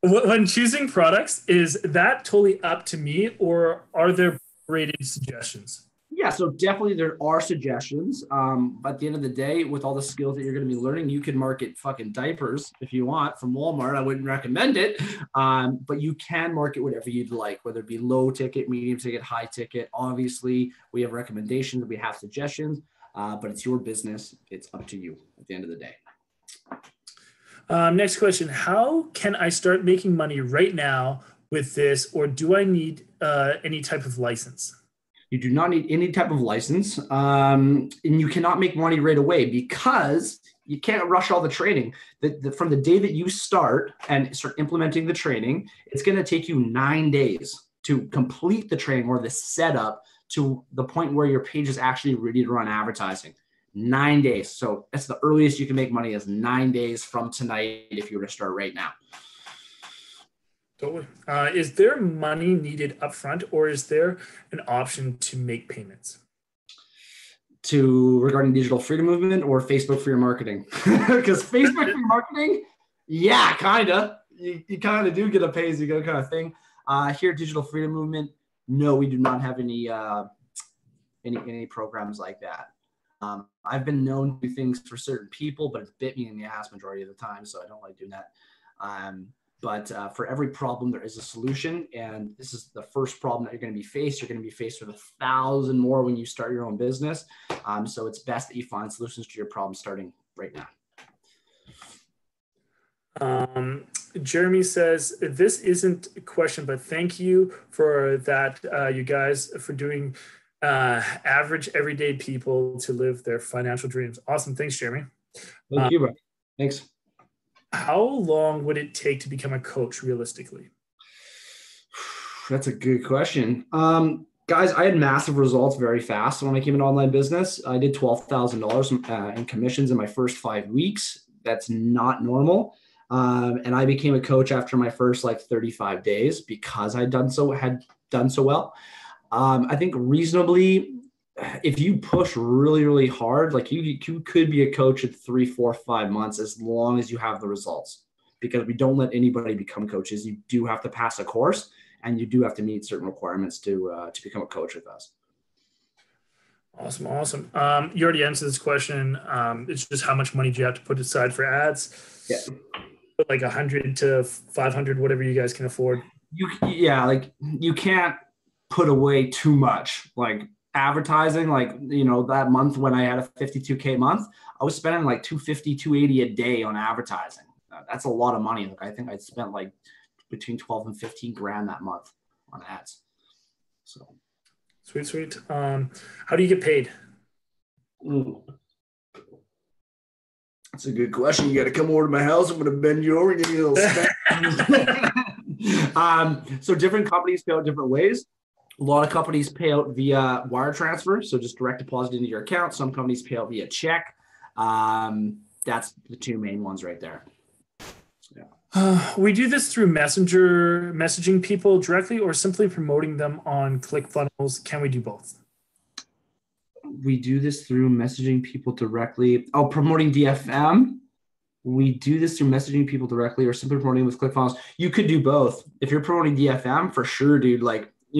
When choosing products, is that totally up to me, or are there rated suggestions? Yeah, so definitely there are suggestions. But at the end of the day, with all the skills that you're going to be learning, you can market fucking diapers if you want from Walmart. I wouldn't recommend it. But you can market whatever you'd like, whether it be low ticket, medium ticket, high ticket. Obviously, we have recommendations. We have suggestions. But it's your business. It's up to you at the end of the day. Next question. How can I start making money right now with this, or do I need any type of license? You do not need any type of license, and you cannot make money right away because you can't rush all the training. From the day that you start and start implementing the training, it's going to take you 9 days to complete the training or the setup to the point where your page is actually ready to run advertising. 9 days. So that's the earliest you can make money is 9 days from tonight if you were to start right now. Totally. Is there money needed upfront, or is there an option to make payments? Regarding digital freedom movement or Facebook for your marketing? Because Facebook for your marketing, yeah, kind of. You kind of do get a pay-as-you-go kind of thing. Here, digital freedom movement, no, we do not have any programs like that. I've been known to do things for certain people, but it's bit me in the ass majority of the time, so I don't like doing that. But for every problem, there is a solution. And this is the first problem that you're going to be faced. You're going to be faced with 1,000 more when you start your own business. So it's best that you find solutions to your problem starting right now. Jeremy says, this isn't a question, but thank you for that, you guys, for doing average everyday people to live their financial dreams. Awesome. Thanks, Jeremy. Thank you, bro. Thanks. How long would it take to become a coach realistically? That's a good question. Guys, I had massive results very fast when I came into online business. I did $12,000 in commissions in my first 5 weeks. That's not normal. And I became a coach after my first 35 days because had done so well. I think reasonably, if you push really, really hard, you could be a coach in 3, 4, 5 months as long as you have the results, because we don't let anybody become coaches. You do have to pass a course and you do have to meet certain requirements to become a coach with us. Awesome. You already answered this question. It's just how much money do you have to put aside for ads? Yeah. Like 100 to 500, whatever you guys can afford. You can't put away too much. Advertising, that month when I had a 52K month, I was spending $250, $280 a day on advertising. That's a lot of money. I think I spent between 12 and 15 grand that month on ads. So sweet. How do you get paid? That's a good question. You got to come over to my house. I'm going to bend you over and give you a little spend. So different companies pay out different ways. A lot of companies pay out via wire transfer, so just direct deposit into your account. Some companies pay out via check. That's the two main ones right there. Yeah. We do this through Messenger, messaging people directly, or simply promoting them on ClickFunnels. Can we do both? We do this through messaging people directly. Oh, promoting DFM. We do this through messaging people directly or simply promoting with ClickFunnels. You could do both. If you're promoting DFM, for sure, dude,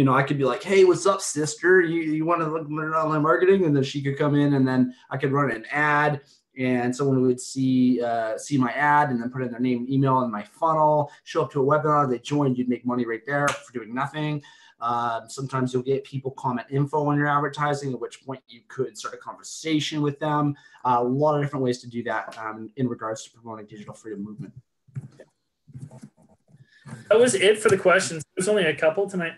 I could be like, hey, what's up, sister? You want to look at online marketing? And then she could come in and then I could run an ad and someone would see my ad and then put in their name, email in my funnel, show up to a webinar, they joined, you'd make money right there for doing nothing. Sometimes you'll get people comment info on your advertising, at which point you could start a conversation with them. A lot of different ways to do that in regards to promoting digital freedom movement. Yeah. That was it for the questions. There's only a couple tonight.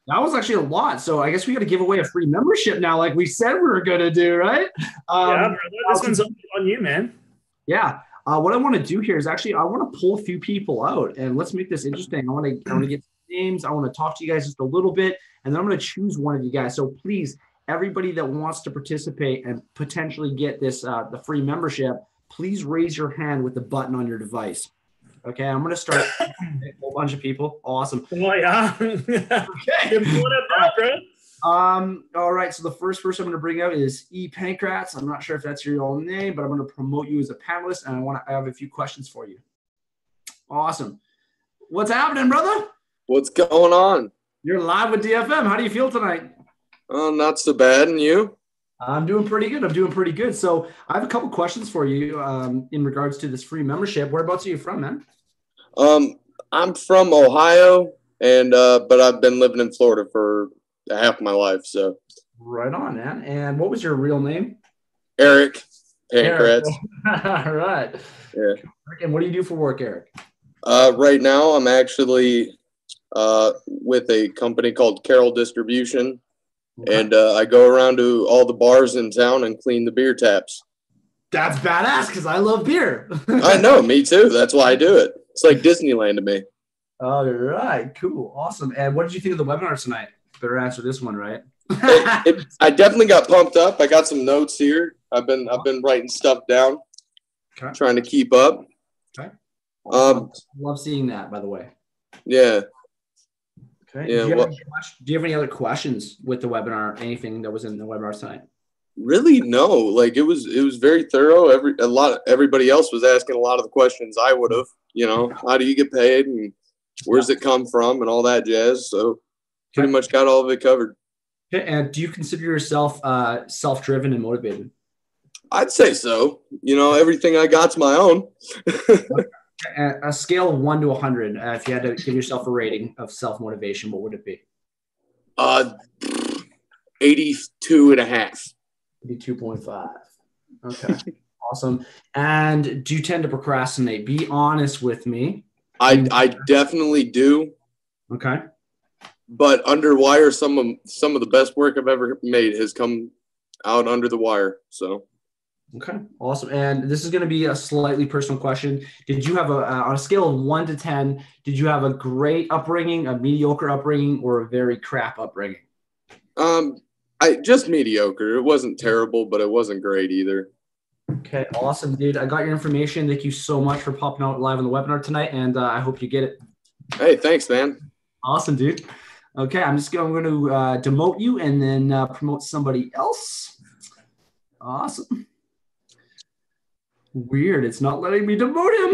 That was actually a lot. So I guess we got to give away a free membership now, like we said we were going to do, right? Yeah, brother, this one's on you, man. Yeah. What I want to do here is actually I want to pull a few people out and let's make this interesting. I want to get names. I want to talk to you guys just a little bit, and then I'm going to choose one of you guys. So please, everybody that wants to participate and potentially get this the free membership, please raise your hand with the button on your device. Okay, I'm going to start a whole bunch of people. Awesome. Oh, yeah. Okay. All right, so the first person I'm going to bring out is E. Pancrats. I'm not sure if that's your own name, but I'm going to promote you as a panelist, and I have a few questions for you. Awesome. What's happening, brother? What's going on? You're live with DFM. How do you feel tonight? Oh, not so bad. And you? I'm doing pretty good. So I have a couple questions for you in regards to this free membership. Whereabouts are you from, man? I'm from Ohio, and but I've been living in Florida for half my life. So right on, man. And what was your real name? Eric Pancrats. All right. Yeah. And what do you do for work, Eric? Right now, I'm actually with a company called Carroll Distribution. And I go around to all the bars in town and clean the beer taps. That's badass because I love beer. I know, me too. That's why I do it. It's like Disneyland to me. All right, cool, awesome. And what did you think of the webinar tonight? Better answer this one, right? I definitely got pumped up. I got some notes here. I've been writing stuff down, trying to keep up. Okay. Love seeing that, by the way. Yeah. Okay. Yeah. Do you have any other questions with the webinar? Anything that was in the webinar tonight? Really, no. Like it was very thorough. Everybody else was asking a lot of the questions I would have. You know, how do you get paid and where's it come from and all that jazz. So pretty much got all of it covered. Okay. And do you consider yourself self-driven and motivated? I'd say so. You know, everything I got's my own. A scale of 1 to 100, if you had to give yourself a rating of self-motivation, what would it be? 82 and a half. 82.5. Okay. Awesome. And do you tend to procrastinate? Be honest with me. I definitely do. Okay. But under wire, some of the best work I've ever made has come out under the wire. So. Okay. Awesome. And this is going to be a slightly personal question. Did you have on a scale of 1 to 10, did you have a great upbringing, a mediocre upbringing, or a very crap upbringing? Just mediocre. It wasn't terrible, but it wasn't great either. Okay. Awesome, dude. I got your information. Thank you so much for popping out live on the webinar tonight. And I hope you get it. Hey, thanks, man. Awesome, dude. Okay. I'm going to demote you and then promote somebody else. Awesome. Weird. It's not letting me demote him.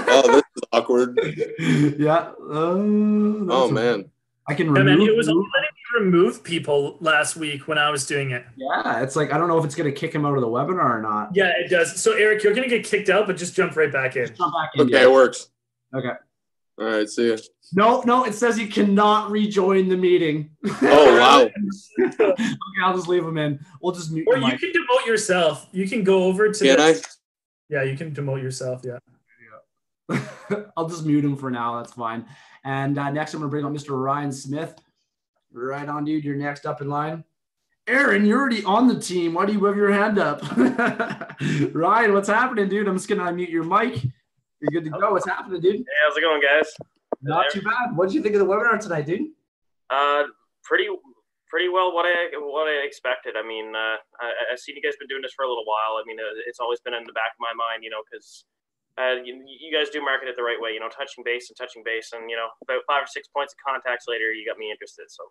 Oh, this is awkward. Yeah. Oh, man. I can remove. And then it was only letting me remove people last week when I was doing it. Yeah, it's like I don't know if it's going to kick him out of the webinar or not. Yeah, it does. So Eric, you're going to get kicked out, but just jump right back in. Just jump back in. Okay, it works. Okay. All right, see ya. No, it says you cannot rejoin the meeting. Oh, wow. Okay, I'll just leave him in. We'll just mute. Or you can demote yourself. You can go over to. Can I? Yeah, you can demote yourself. Yeah. I'll just mute him for now. That's fine. And next, I'm going to bring on Mr. Ryan Smith. Right on, dude. You're next up in line. Aaron, you're already on the team. Why do you have your hand up? Ryan, what's happening, dude? I'm just going to unmute your mic. You're good to go. What's happening, dude? Hey, how's it going, guys? Not too bad. What did you think of the webinar tonight, dude? Pretty well what I expected. I mean, I've seen you guys been doing this for a little while. I mean, it's always been in the back of my mind, you know, because you guys do market it the right way, you know, touching base, and you know, about 5 or 6 points of contacts later, you got me interested. So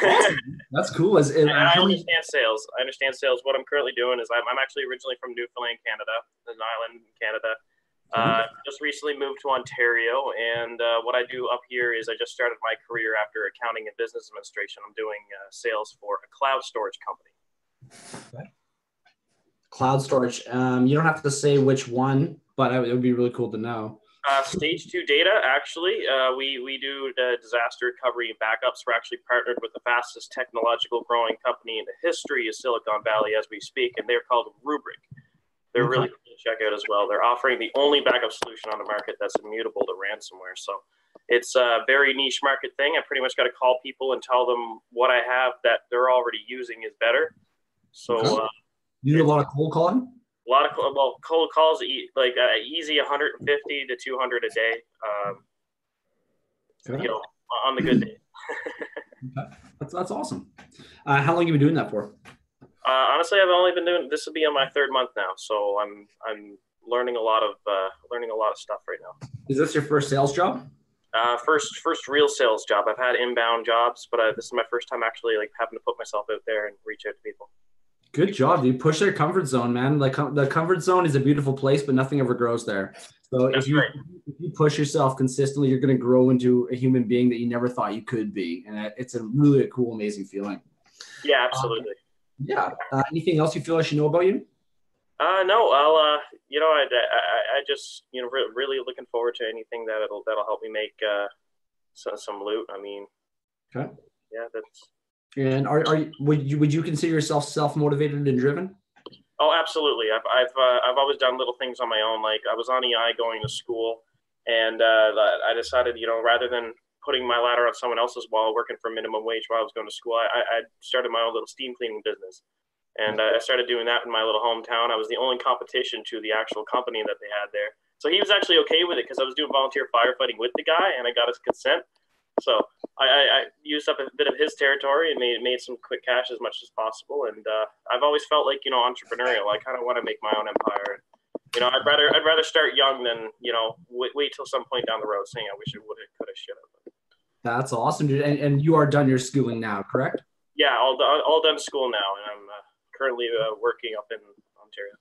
awesome. That's cool. I understand sales. What I'm currently doing is I'm actually originally from Newfoundland, Canada, an island in Canada. Just recently moved to Ontario, and what I do up here is I just started my career after accounting and business administration. I'm doing sales for a cloud storage company. Okay. Cloud storage. You don't have to say which one, but it would be really cool to know. Stage 2 data, actually. We do disaster recovery and backups. We're actually partnered with the fastest technological growing company in the history of Silicon Valley as we speak, and they're called Rubrik. They're really cool to check out as well. They're offering the only backup solution on the market that's immutable to ransomware. So it's a very niche market thing. I pretty much got to call people and tell them what I have that they're already using is better. So you do a lot of cold calling? A lot of cold calls, like easy 150 to 200 a day. You know, on the good day. Okay. That's awesome. How long have you been doing that for? Honestly, I've only been doing this. Will be on my 3rd month now, so I'm learning a lot of stuff right now. Is this your first sales job? First real sales job. I've had inbound jobs, but this is my first time actually like having to put myself out there and reach out to people. Good job, dude. Push their comfort zone, man. Like the comfort zone is a beautiful place, but nothing ever grows there. So if you push yourself consistently, you're going to grow into a human being that you never thought you could be, and it's a really cool, amazing feeling. Yeah, absolutely. Yeah. Anything else you feel I should know about you? No. I'll. You know, I just really looking forward to anything that'll help me make some loot. I mean. Okay. Yeah, that's. And would you consider yourself self-motivated and driven? Oh, absolutely. I've always done little things on my own. Like I was on EI going to school, and I decided, rather than putting my ladder on someone else's wall, working for minimum wage while I was going to school. I started my own little steam cleaning business. And I started doing that in my little hometown. I was the only competition to the actual company that they had there. So he was actually okay with it because I was doing volunteer firefighting with the guy, and I got his consent. So I used up a bit of his territory and made some quick cash as much as possible. And I've always felt like, entrepreneurial. I kind of want to make my own empire. I'd rather start young than, wait till some point down the road saying I wish I would have, could have, should have. That's awesome, dude. And you are done your schooling now, correct? Yeah, all done school now, and I'm currently working up in Ontario.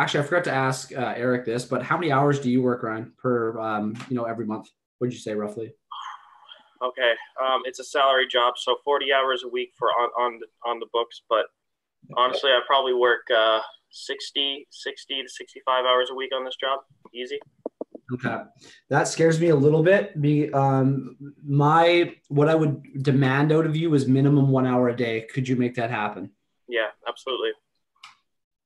Actually, I forgot to ask Eric this, but how many hours do you work, Ryan, per every month? What did you say roughly? Okay, it's a salary job, so 40 hours a week for on the books. But honestly, I probably work 60 to 65 hours a week on this job, easy. Okay, that scares me a little bit. What I would demand out of you is minimum 1 hour a day. Could you make that happen? Yeah, absolutely.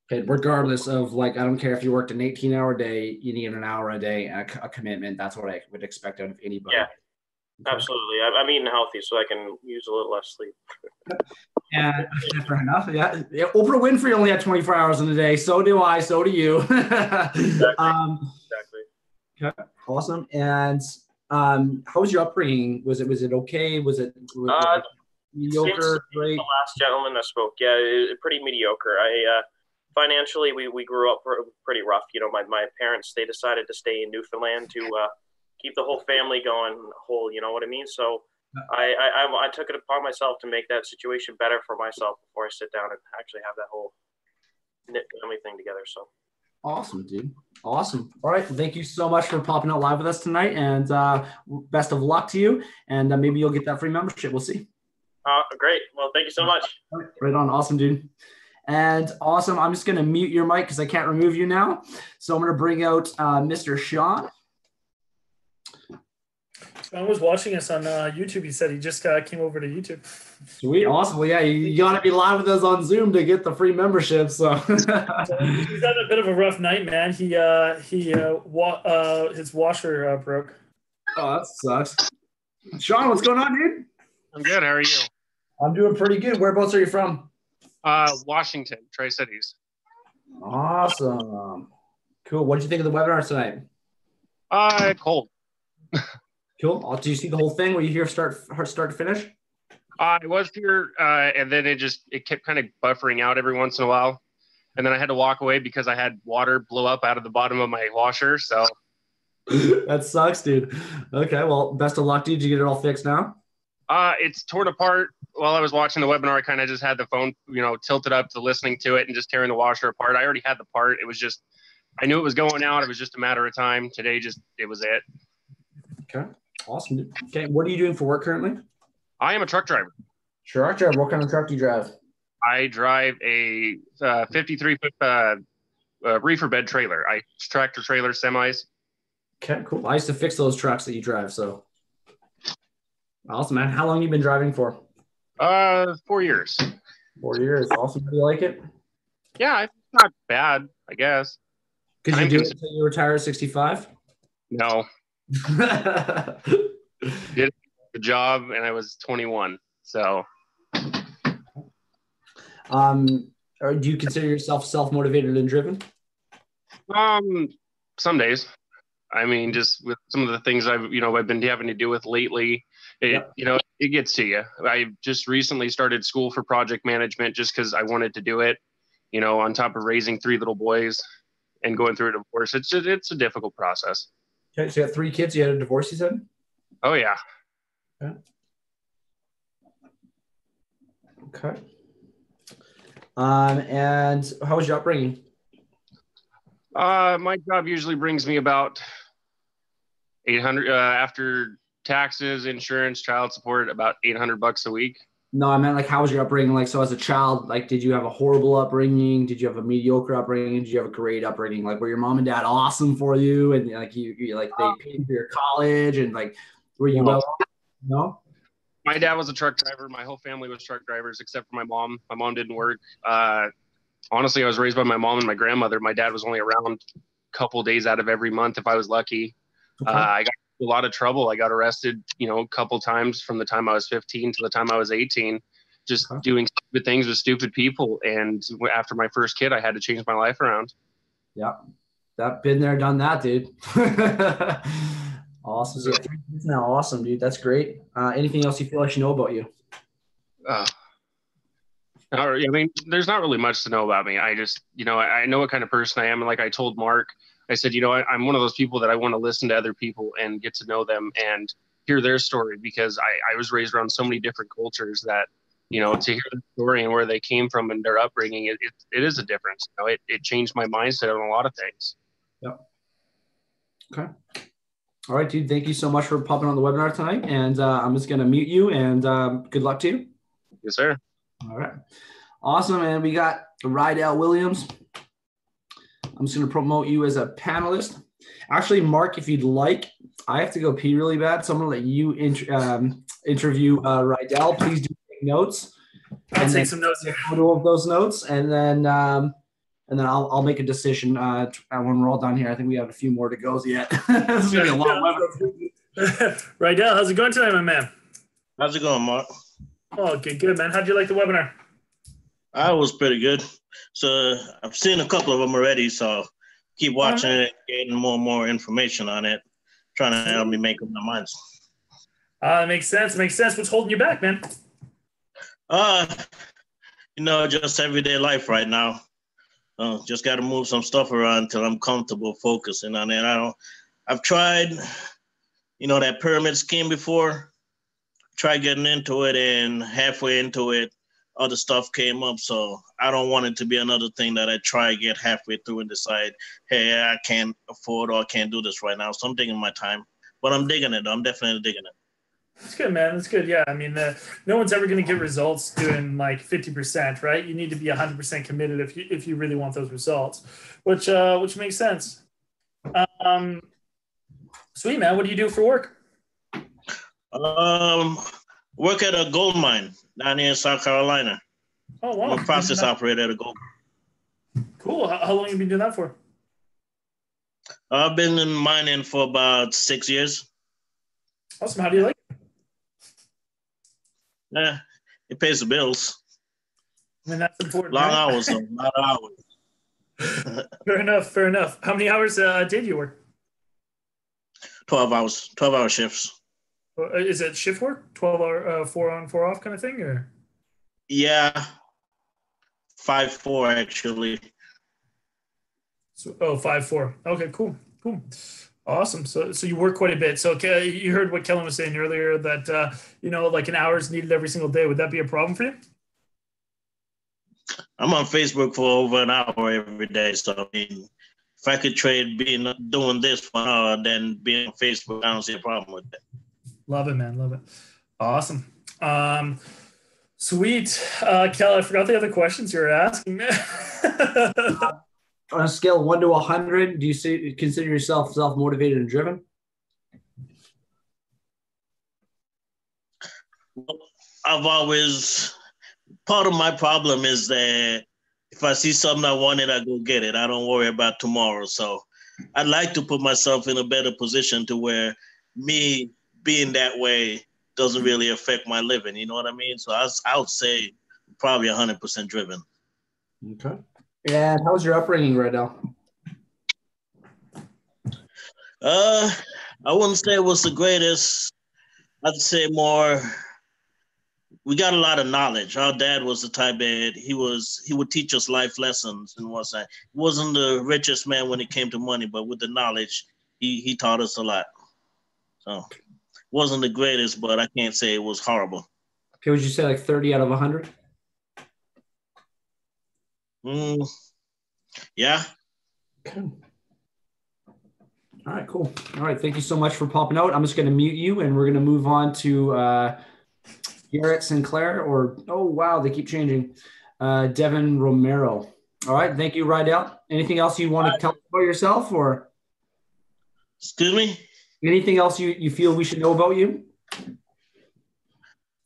Okay, regardless of I don't care if you worked an 18-hour day, you need an hour a day, a commitment. That's what I would expect out of anybody. Yeah, okay. Absolutely. I'm eating healthy, so I can use a little less sleep. Yeah, fair enough. Yeah, Oprah Winfrey only had 24 hours in a day. So do I. So do you. Exactly. Okay, awesome. And how was your upbringing? Was it okay? Was it mediocre? Great. The last gentleman I spoke, pretty mediocre. Financially, we grew up pretty rough. My parents, they decided to stay in Newfoundland to keep the whole family going whole. You know what I mean? So I took it upon myself to make that situation better for myself before I sit down and actually have that whole knit family thing together. So. Awesome, dude. Awesome. All right. Well, thank you so much for popping out live with us tonight, and best of luck to you. And maybe you'll get that free membership. We'll see. Great. Well, thank you so much. Right on. Awesome, dude. And awesome. I'm just going to mute your mic because I can't remove you now. So I'm going to bring out Mr. Sean. Sean was watching us on YouTube. He said he just came over to YouTube. Sweet. Awesome. Well, yeah, you got to be live with us on Zoom to get the free membership. So he's having a bit of a rough night, man. His washer broke. Oh, that sucks. Sean, what's going on, dude? I'm good. How are you? I'm doing pretty good. Whereabouts are you from? Washington, Tri-Cities. Awesome. Cool. What did you think of the webinar tonight? Cold. Cool. Did you see the whole thing? Were you here start to finish? I was here, and then it kept kind of buffering out every once in a while. And then I had to walk away because I had water blow up out of the bottom of my washer. So that sucks, dude. Okay. Well, best of luck, dude. Did you get it all fixed now? It's torn apart. While I was watching the webinar, I kind of just had the phone, tilted up to listening to it and just tearing the washer apart. I already had the part. It was just, I knew it was going out. It was just a matter of time. Today, it was it. Okay. Awesome, dude. Okay. What are you doing for work currently? I am a truck driver. Truck driver. What kind of truck do you drive? I drive a 53-foot reefer bed trailer. I tractor trailer semis. Okay, cool. I used to fix those trucks that you drive. So awesome, man. How long have you been driving for? 4 years. 4 years. Awesome. Do you like it? Yeah, it's not bad, I guess. Could you do it until you retire at 65? No. Did a job and I was 21. So or do you consider yourself self-motivated and driven? Some days. I mean, just with some of the things I've been having to do with lately, it gets to you. I just recently started school for project management just because I wanted to do it, on top of raising 3 little boys and going through a divorce. It's a difficult process. Okay, so you have 3 kids. You had a divorce, you said? Oh, yeah. Okay. And how was your upbringing? My job usually brings me about $800 after taxes, insurance, child support, about $800 a week. No, I meant how was your upbringing? So as a child, did you have a horrible upbringing? Did you have a mediocre upbringing? Did you have a great upbringing? Were your mom and dad awesome for you? And they paid for your college and were you well? No? My dad was a truck driver. My whole family was truck drivers except for my mom. My mom didn't work. Honestly, I was raised by my mom and my grandmother. My dad was only around a couple days out of every month if I was lucky. Okay. I got a lot of trouble. I got arrested, a couple times from the time I was 15 to the time I was 18, just doing stupid things with stupid people. And after my first kid, I had to change my life around. Yeah. That been there, done that, dude. Awesome. Yeah, 3 kids now. Awesome, dude. That's great. Anything else you feel I should know about you? I mean, there's not really much to know about me. I just, I know what kind of person I am. And like I told Mark, I said, I'm one of those people that I want to listen to other people and get to know them and hear their story, because I was raised around so many different cultures that, to hear their story and where they came from and their upbringing, it is a difference. It changed my mindset on a lot of things. Yep. Okay. All right, dude. Thank you so much for popping on the webinar tonight. And I'm just going to mute you, and good luck to you. Yes, sir. All right. Awesome. And we got Rydell Williams. I'm just going to promote you as a panelist. Actually, Mark, if you'd like, I have to go pee really bad, so I'm going to let you interview Rydell. Please do take notes. I'll take some notes here. Photo of those notes, and then I'll make a decision when we're all done here. I think we have a few more to go yet. This is going to be a long webinar. Rydell, how's it going tonight, my man? How's it going, Mark? Oh, good, man. How'd you like the webinar? I was pretty good. So I've seen a couple of them already, so keep watching it, getting more and more information on it, trying to help me make up my minds. Makes sense. What's holding you back, man? Just everyday life right now. Just got to move some stuff around until I'm comfortable focusing on it. I've tried, that pyramid scheme before. Tried getting into it, and halfway into it, other stuff came up. So I don't want it to be another thing that I try to get halfway through and decide, hey, I can't afford or I can't do this right now. So I'm taking my time, but I'm digging it. I'm definitely digging it. That's good, man. That's good. Yeah. I mean, no one's ever going to get results doing like 50%, right? You need to be 100% committed if you really want those results, which makes sense. Sweet, man. What do you do for work? Work at a gold mine down here in South Carolina. Oh, wow. I'm a process operator at a gold mine. Cool. How long have you been doing that for? I've been in mining for about 6 years. Awesome. How do you like it? Yeah, it pays the bills. I mean, that's important. Long right? hours, though. A lot of hours. Fair enough. How many hours did you work? 12 hours, 12-hour shifts. Is it shift work? 12-hour, 4 on, 4 off kind of thing, or? Yeah, 5-4 actually. So, 5-4. Okay, cool. Awesome. So you work quite a bit. So you heard what Kellen was saying earlier that like an hour is needed every single day. Would that be a problem for you? I'm on Facebook for over an hour every day. So I mean, if I could trade doing this for an hour, then being on Facebook, I don't see a problem with that. Love it, man. Love it. Awesome. Sweet. Kel, I forgot the other questions you were asking. On a scale of 1 to 100, do you consider yourself self-motivated and driven? Part of my problem is that if I see something I wanted, I go get it. I don't worry about tomorrow. So I'd like to put myself in a better position to where me being that way doesn't really affect my living. You know what I mean? So I would say probably 100% driven. Okay. And how was your upbringing, Rydell? I wouldn't say it was the greatest. I'd say more, we got a lot of knowledge. Our dad was the type that he would teach us life lessons and whatnot. He wasn't the richest man when it came to money, but with the knowledge, he taught us a lot. So wasn't the greatest, but I can't say it was horrible. Okay, would you say like 30 out of 100? Yeah. Okay. All right, cool. All right, thank you so much for popping out. I'm just going to mute you, and we're going to move on to Garrett Sinclair, oh, wow, they keep changing. Devin Romero. All right, thank you, Rydell. Anything else you want to tell about yourself, or? Excuse me? Anything else you feel we should know about you?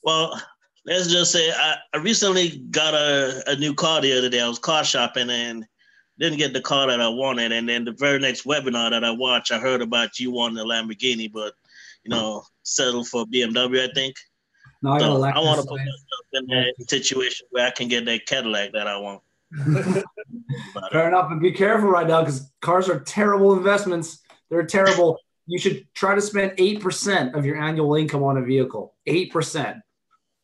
Well, let's just say I recently got a new car the other day. I was car shopping and didn't get the car that I wanted. And then the very next webinar that I watched, I heard about you wanting a Lamborghini, but settle for BMW, I think. No, I got So a I want Lexus. to put myself in that situation where I can get that Cadillac that I want. Fair enough, but be careful right now because cars are terrible investments. They're terrible. You should try to spend 8% of your annual income on a vehicle. 8%.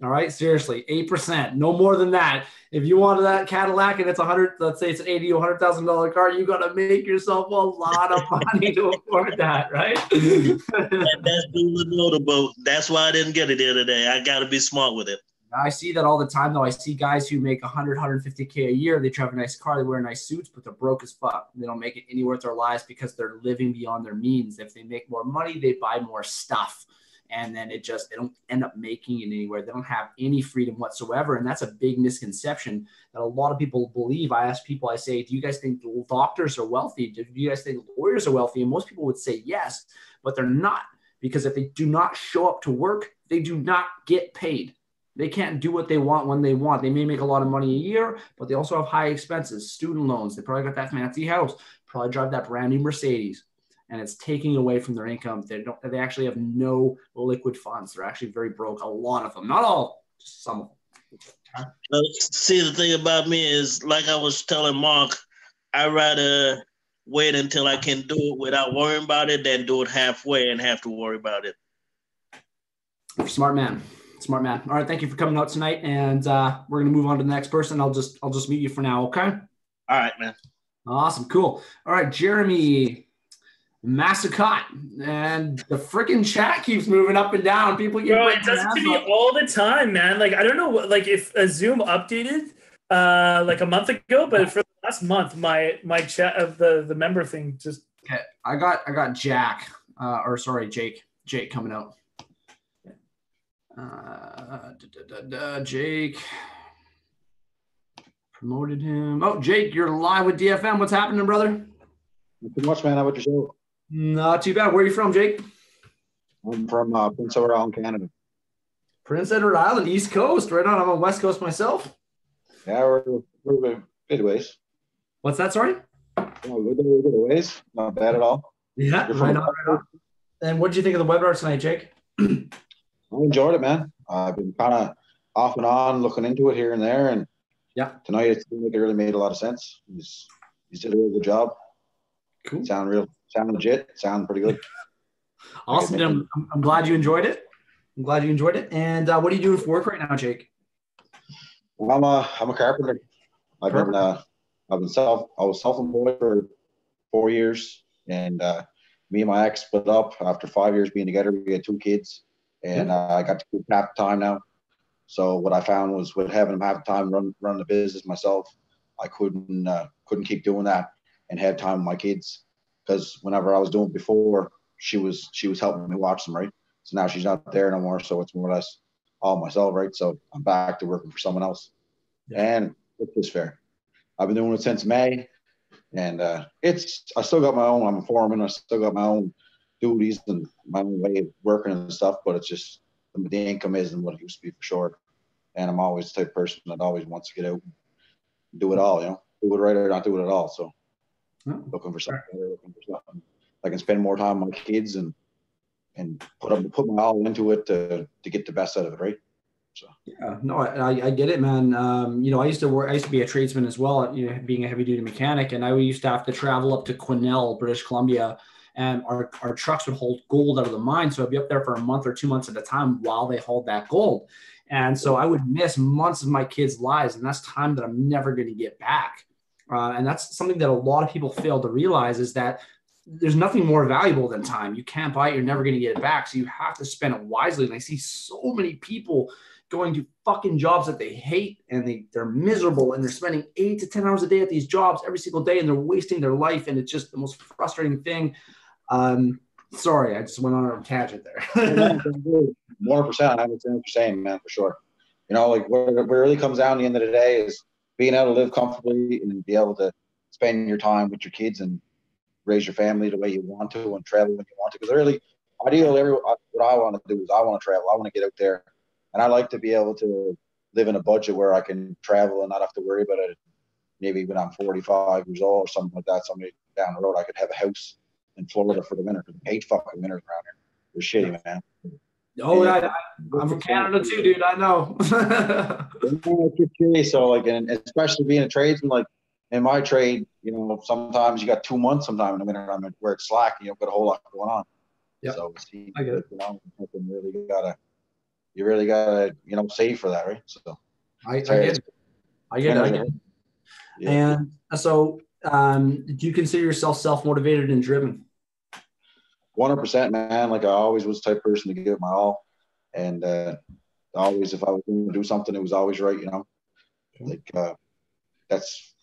All right, seriously, 8%. No more than that. If you want that Cadillac and it's let's say it's an $80,000 to $100,000 car, you got to make yourself a lot of money to afford that, right? That's notable. That's why I didn't get it the other day. I got to be smart with it. I see that all the time, though. I see guys who make 100, 150K a year. They drive a nice car. They wear nice suits, but they're broke as fuck. They don't make it anywhere with their lives because they're living beyond their means. If they make more money, they buy more stuff. And then they don't end up making it anywhere. They don't have any freedom whatsoever. And that's a big misconception that a lot of people believe. I ask people, I say, do you guys think doctors are wealthy? Do you guys think lawyers are wealthy? And most people would say yes, but they're not, because if they do not show up to work, they do not get paid. They can't do what they want when they want. They may make a lot of money a year, but they also have high expenses, student loans. They probably got that fancy house, probably drive that brand new Mercedes, and it's taking away from their income. They actually have no liquid funds. They're actually very broke. A lot of them, not all, just some of them. See, the thing about me is, like I was telling Mark, I'd rather wait until I can do it without worrying about it than do it halfway and have to worry about it. Smart man. Smart man. All right. Thank you for coming out tonight. And we're going to move on to the next person. I'll just mute you for now. Okay. All right, man. Awesome. Cool. All right. Jeremy Massacott. And the freaking chat keeps moving up and down. People get it does it to me all the time, man. Like, I don't know what, like if Zoom updated like a month ago, but for the last month, my chat of the member thing just. Okay. I got Jack Jake coming out. Jake promoted him. Oh, Jake, you're live with DFM. What's happening, brother? Not too much, man. How about your show? Not too bad. Where are you from, Jake? I'm from Prince Edward Island, Canada. Prince Edward Island, East Coast. Right on. I'm on West Coast myself. Yeah, we're a bit ways. What's that? Sorry? We're good ways. Not bad at all. Yeah, right on. And what did you think of the webinar tonight, Jake? I enjoyed it, man. I've been kind of off and on looking into it here and there, and tonight it seemed like it really made a lot of sense. He's did a really good job. Cool. Sound legit. Sound pretty good. Awesome. I'm glad you enjoyed it. And what are you doing for work right now, Jake? Well, I'm a carpenter. I was self-employed for 4 years, and me and my ex split up after 5 years being together. We had 2 kids. And I got to keep half the time now. So what I found was with having half the time run the business myself, I couldn't keep doing that and have time with my kids, because whenever I was doing it before, she was helping me watch them, right? So now she's not there no more, so it's more or less all myself, right? So I'm back to working for someone else, and it's just fair. I've been doing it since May, and I still got my own. I'm a foreman. I still got my own duties and my own way of working and stuff, but it's just the income isn't what it used to be for sure. And I'm always the type of person that always wants to get out and do it all, do it right or not do it at all. So looking for something I can spend more time with my kids and put my all into it to get the best out of it, right? So yeah, no, I get it, man. I used to be a tradesman as well, being a heavy duty mechanic, and I used to have to travel up to Quesnel, British Columbia. And our trucks would hold gold out of the mine. So I'd be up there for a month or 2 months at a time while they hauled that gold. And so I would miss months of my kids' lives. And that's time that I'm never going to get back. And that's something that a lot of people fail to realize, is that there's nothing more valuable than time. You can't buy it. You're never going to get it back. So you have to spend it wisely. And I see so many people going to fucking jobs that they hate, and they're miserable, and they're spending 8 to 10 hours a day at these jobs every single day, and they're wasting their life. And it's just the most frustrating thing. Sorry, I just went on a tangent there. 100%. I understand what you're saying, man, for sure. Like where it really comes down at the end of the day is being able to live comfortably and be able to spend your time with your kids and raise your family the way you want to and travel when you want to. Because really, ideally, what I want to do is I want to travel. I want to get out there, and I like to be able to live in a budget where I can travel and not have to worry about it. Maybe when I'm 45 years old or something like that, somebody down the road, I could have a house in Florida for the winter, because I hate fucking winters around here. they're shitty, man. Oh, yeah, I'm from Canada too, dude. I know. So like, and especially being a tradesman, like in my trade, you know, sometimes you got 2 months, sometime in the winter where it's slack, and you don't got a whole lot going on. Yeah, so I get it. You know, you really gotta, you know, save for that, right? So I get it. Yeah. And so, do you consider yourself self-motivated and driven? 100%, man. Like I always was the type of person to give it my all, and always, if I was going to do something, it was always right, you know. Like that's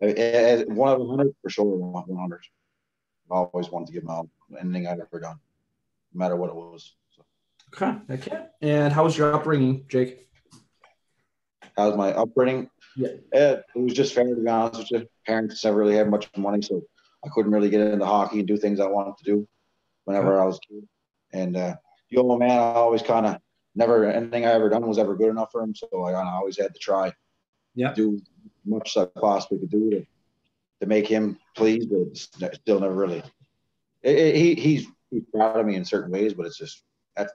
1 of 100 for sure. 100. I always wanted to give my all, anything I've ever done, no matter what it was. So. Okay. And how was your upbringing, Jake? How was my upbringing? Yeah. It was just fair, to be honest with you. Parents never really had much money, so I couldn't really get into hockey and do things I wanted to do whenever I was a kid. And the old man, I always kind of never, anything I ever done was ever good enough for him, so I always had to try to do as much as I possibly could do to make him pleased, but still never really. He's proud of me in certain ways, but it's just,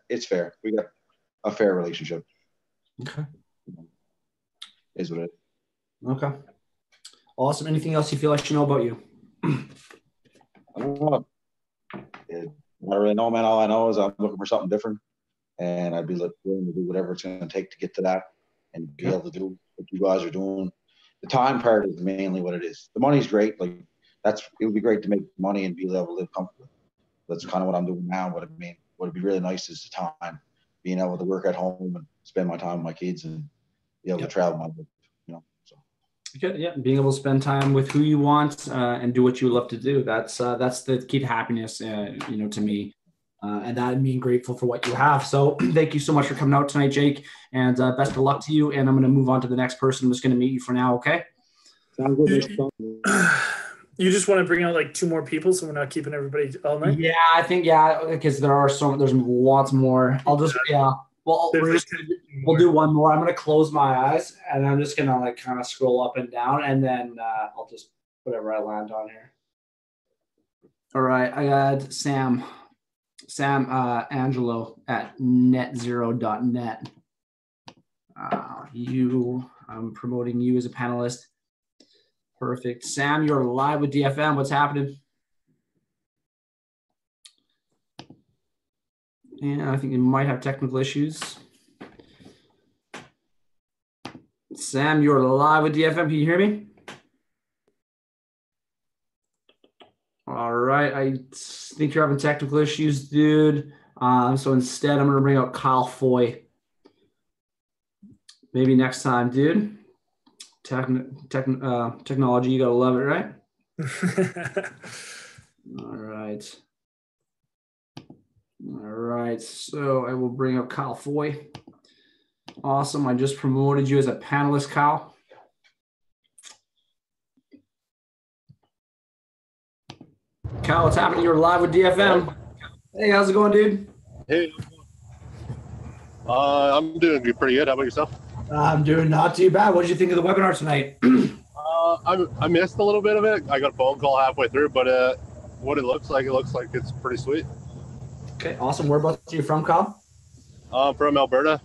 it's fair. We got a fair relationship. Okay. Is what it is. Okay. Awesome. Anything else you feel I should know about you? I don't know. I don't really know, man. All I know is I'm looking for something different, and I'd be willing to do whatever it's going to take to get to that and be able to do what you guys are doing. The time part is mainly what it is. The money's great. Like it would be great to make money and be able to live comfortably. That's kind of what I'm doing now. What would be really nice is the time, being able to work at home and spend my time with my kids and be able to travel my life, you know. So. Good, yeah. Being able to spend time with who you want and do what you love to do. That's the key to happiness, you know, to me. And that being grateful for what you have. So thank you so much for coming out tonight, Jake. And best of luck to you. And I'm going to move on to the next person. I'm just going to meet you for now, okay? Sounds good. You just want to bring out like 2 more people so we're not keeping everybody all night? Yeah, I think, because there's lots more. I'll just, well, we'll do one more. I'm going to close my eyes, and I'm just going to like kind of scroll up and down, and then I'll just whatever I land on here. All right, I got Sam Angelo at netzero.net. I'm promoting you as a panelist. Perfect. Sam, you're live with DFM. What's happening? And I think you might have technical issues. Sam, you're live with DFM. Can you hear me? All right. I think you're having technical issues, dude. So instead, I'm going to bring out Kyle Foy. Maybe next time, dude. Technology, you got to love it, right? All right. All right, so I will bring up Kyle Foy. Awesome, I just promoted you as a panelist, Kyle. Kyle, what's happening? You're live with DFM. Hey, how's it going, dude? Hey. I'm doing pretty good. How about yourself? I'm doing not too bad. What did you think of the webinar tonight? I missed a little bit of it. I got a phone call halfway through, but what it looks like it's pretty sweet. Okay, awesome. Whereabouts are you from, Kyle? From Alberta.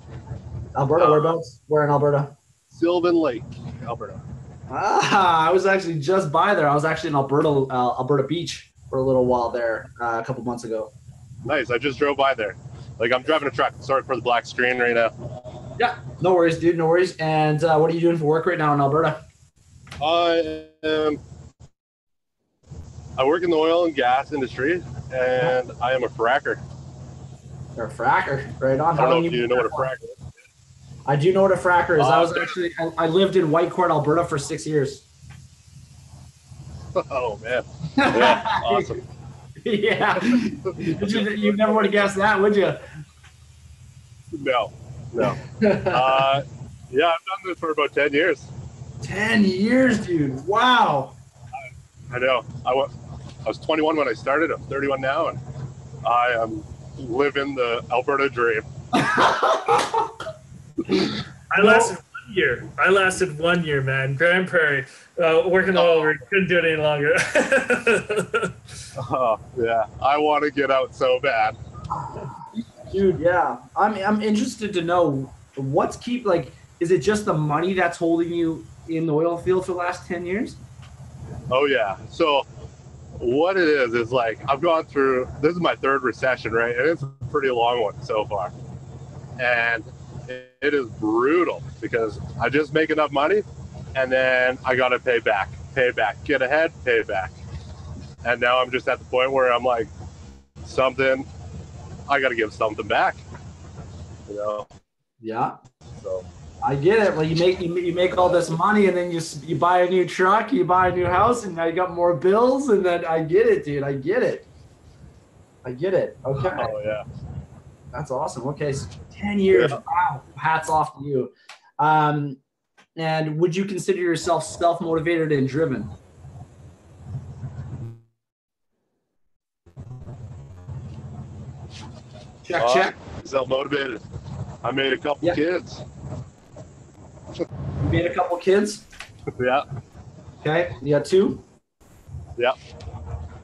Alberta, whereabouts? Where in Alberta? Sylvan Lake, Alberta. I was actually just by there. I was actually in Alberta Beach for a little while there a couple months ago. Nice. I just drove by there. Like, I'm driving a truck. Sorry for the black screen right now. Yeah, no worries, dude. No worries. And what are you doing for work right now in Alberta? I work in the oil and gas industry, and I am a fracker. You're a fracker, right on. I don't know if you know what a fracker is. I do know what a fracker is. I lived in Whitecourt, Alberta for 6 years. Oh man, yeah, awesome. Yeah, you never would have guessed that, would you? No. Yeah, I've done this for about 10 years. 10 years, dude. Wow. I know. I was 21 when I started. I'm 31 now, and I am living the Alberta dream. I lasted 1 year, man. Grand Prairie, working all over. Couldn't do it any longer. Oh, yeah. I want to get out so bad. Dude, yeah. I'm interested to know what's is it just the money that's holding you in the oil field for the last 10 years? Oh yeah. So what it is like I've gone through, this is my third recession, right? And it's a pretty long one so far. And it is brutal because I just make enough money and then I got to pay back, get ahead, pay back. And now I'm just at the point where I'm like, I got to give something back, you know? Yeah. So I get it. Well, you make all this money and then you buy a new truck, you buy a new house, and now you got more bills. And then I get it, dude. I get it. Okay. oh yeah. That's awesome. Okay, so 10 years. Yeah. Wow. Hats off to you. And would you consider yourself self-motivated and driven? Check. Self-motivated. I made a couple kids. You made a couple kids? Yeah. Okay. You got 2? Yeah.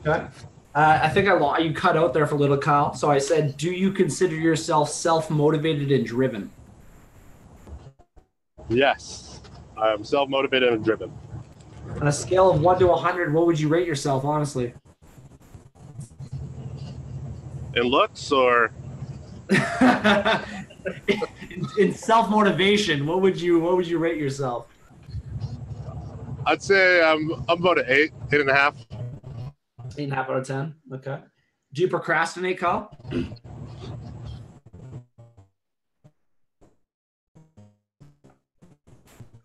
Okay. I think you cut out there for a little, Kyle. So I said, do you consider yourself self-motivated and driven? Yes. I'm self-motivated and driven. On a scale of 1 to 100, what would you rate yourself, honestly? In looks or? in self-motivation, what would you rate yourself? I'd say I'm about an 8.5. 8.5 out of 10. Okay. Do you procrastinate, Kyle?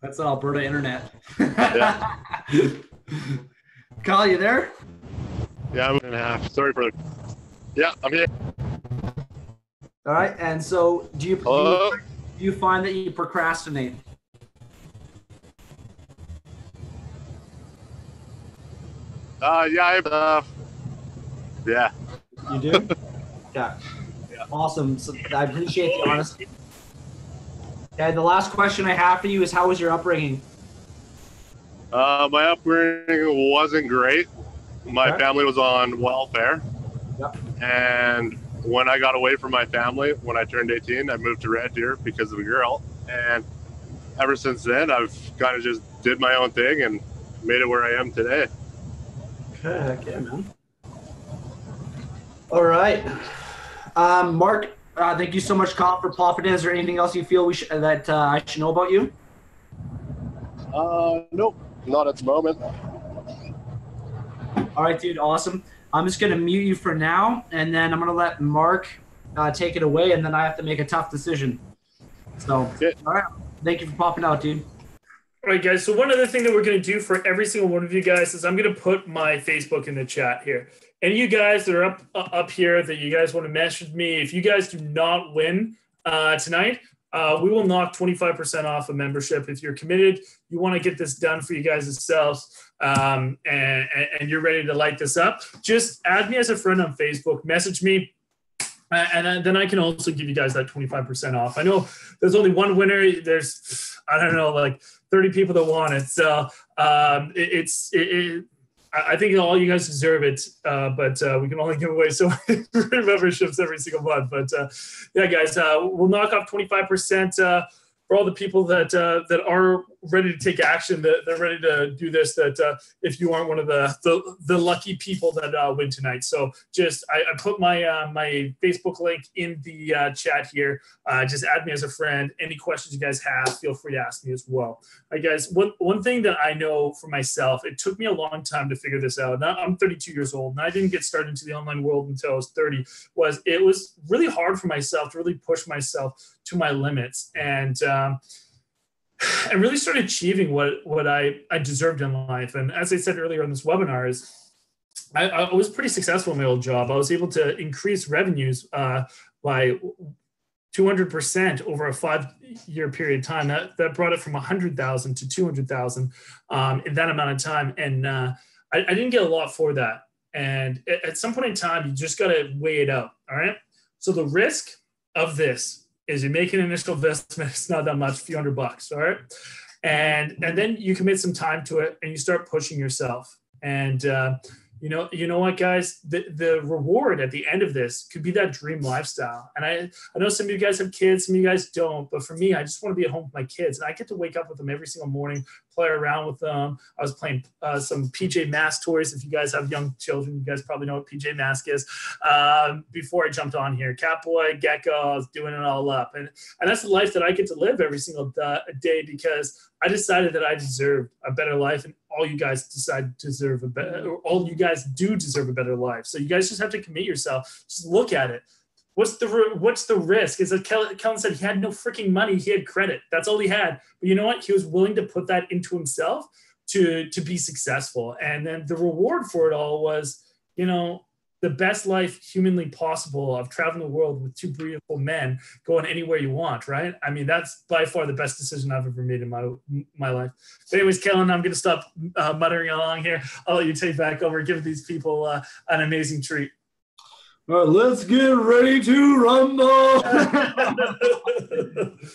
That's an Alberta internet. Yeah. Kyle, you there? Yeah, I'm 8.5. Sorry for the. Yeah, I'm here. All right. And so, do you find that you procrastinate? Yeah. Yeah. You do? Yeah. Awesome. So I appreciate the honesty. Okay, the last question I have for you is, how was your upbringing? My upbringing wasn't great. My family was on welfare. Yep. And when I got away from my family, when I turned 18, I moved to Red Deer because of a girl. And ever since then, I've kind of just did my own thing and made it where I am today. Okay, man. All right. Mark, thank you so much, Kyle, for popping in. Is there anything else you feel that I should know about you? Nope, not at the moment. All right, dude, awesome. I'm just going to mute you for now, and then I'm going to let Mark take it away, and then I have to make a tough decision. So, all right. Thank you for popping out, dude. All right, guys. So one other thing that we're going to do for every single one of you guys is I'm going to put my Facebook in the chat here. Any of you guys that are up here that you guys want to message me, if you guys do not win tonight, we will knock 25% off a membership. If you're committed, you want to get this done for you guys yourselves, and you're ready to light this up, just add me as a friend on Facebook, message me, and then I can also give you guys that 25% off. I know there's only one winner. There's, I don't know, like 30 people that want it. So I think all you guys deserve it, but we can only give away so many memberships every single month. But yeah, guys, we'll knock off 25% for all the people that are ready to take action, that they're ready to do this, that if you aren't one of the lucky people that win tonight. So just, I put my my Facebook link in the chat here. Just add me as a friend. Any questions you guys have, feel free to ask me as well. All right, guys, one thing that I know for myself, it took me a long time to figure this out. Now, I'm 32 years old, and I didn't get started into the online world until I was 30. It was really hard for myself to really push myself to my limits, and I really started achieving what I deserved in life. And as I said earlier on this webinar, is I was pretty successful in my old job. I was able to increase revenues by 200% over a 5-year period of time. That brought it from 100,000 to 200,000 in that amount of time. And I didn't get a lot for that. And at some point in time, you just got to weigh it out. All right. So the risk of this is you make an initial investment. It's not that much, a few $100, all right? And then you commit some time to it and you start pushing yourself. And, You know what, guys? The reward at the end of this could be that dream lifestyle. And I know some of you guys have kids, some of you guys don't, but for me, I just want to be at home with my kids, and I get to wake up with them every single morning, play around with them. I was playing some PJ Masks toys. If you guys have young children, you guys probably know what PJ Masks is. Before I jumped on here, Catboy, Gecko, I was doing it all up, and that's the life that I get to live every single day, because I decided that I deserved a better life, and all you guys deserve a better, or all you guys do deserve a better life. So you guys just have to commit yourself. Just look at it. What's the risk? Is that Kellen said he had no freaking money. He had credit. That's all he had. But you know what? He was willing to put that into himself to be successful. And then the reward for it all was, the best life humanly possible of traveling the world with two beautiful men, going anywhere you want, right? I mean, that's by far the best decision I've ever made in my life. But anyways, Kellen, I'm going to stop muttering along here. I'll let you take back over, give these people an amazing treat. All right, let's get ready to rumble.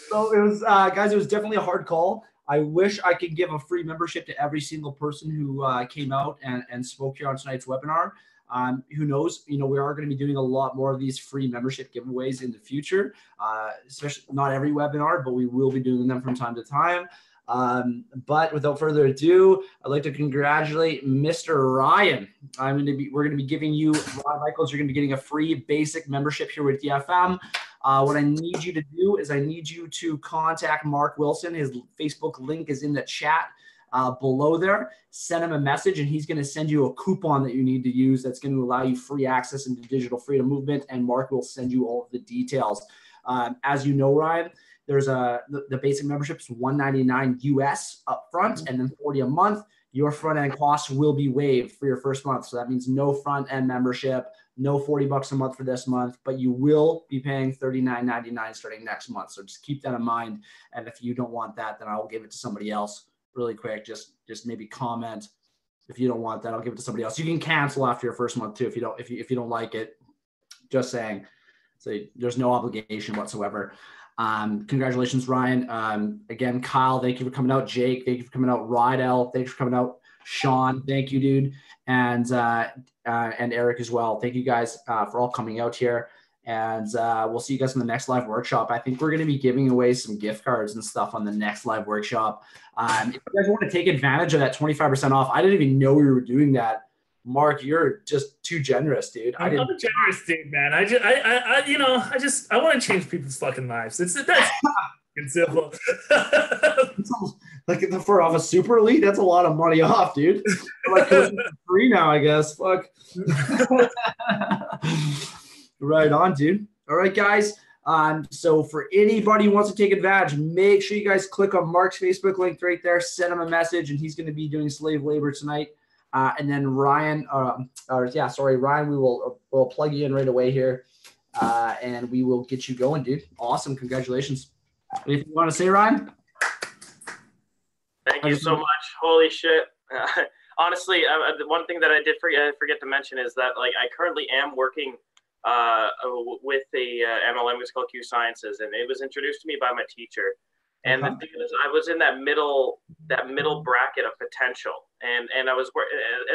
So it was, guys, it was definitely a hard call. I wish I could give a free membership to every single person who came out and spoke here on tonight's webinar. Who knows, we are going to be doing a lot more of these free membership giveaways in the future, especially not every webinar, but we will be doing them from time to time. But without further ado, I'd like to congratulate Mr. Ryan. We're going to be giving you, Ryan Michaels, you're going to be getting a free basic membership here with DFM. What I need you to do is I need you to contact Mark Wilson. His Facebook link is in the chat below there. Send him a message, and he's going to send you a coupon that you need to use that's going to allow you free access into Digital Freedom Movement, and Mark will send you all of the details. As you know, Ryan, there's the basic membership is $199 US up front, and then $40 a month. Your front end costs will be waived for your first month. So that means no front end membership, no $40 a month for this month, but you will be paying $39.99 starting next month. So just keep that in mind. And if you don't want that, then I'll give it to somebody else really quick. Just maybe comment. If you don't want that, I'll give it to somebody else. You can cancel after your first month too if you don't like it. Just saying. So there's no obligation whatsoever. Congratulations, Ryan. Again, Kyle, thank you for coming out. Jake, thank you for coming out. Rydell, thanks for coming out. Sean, thank you, dude. And Eric as well. Thank you guys for all coming out here. And we'll see you guys in the next live workshop. I think we're going to be giving away some gift cards and stuff on the next live workshop. If you guys want to take advantage of that 25% off, I didn't even know we were doing that. Mark, you're just too generous, dude. I'm not a generous dude, man. I want to change people's fucking lives. That's simple. Like for off a super elite, that's a lot of money off, dude. I'm like free now, I guess. Fuck. Right on, dude. All right, guys. So for anybody who wants to take advantage, make sure you guys click on Mark's Facebook link right there. Send him a message, and he's going to be doing slave labor tonight. And then Ryan, Ryan, we'll plug you in right away here, and we will get you going, dude. Awesome. Congratulations. Anything you want to say, Ryan? Thank you so much. Holy shit. Honestly, the one thing that I did forget to mention is that I currently am working with the MLM. It's called Q Sciences, and it was introduced to me by my teacher. And the thing is, I was in that middle bracket of potential, and I was,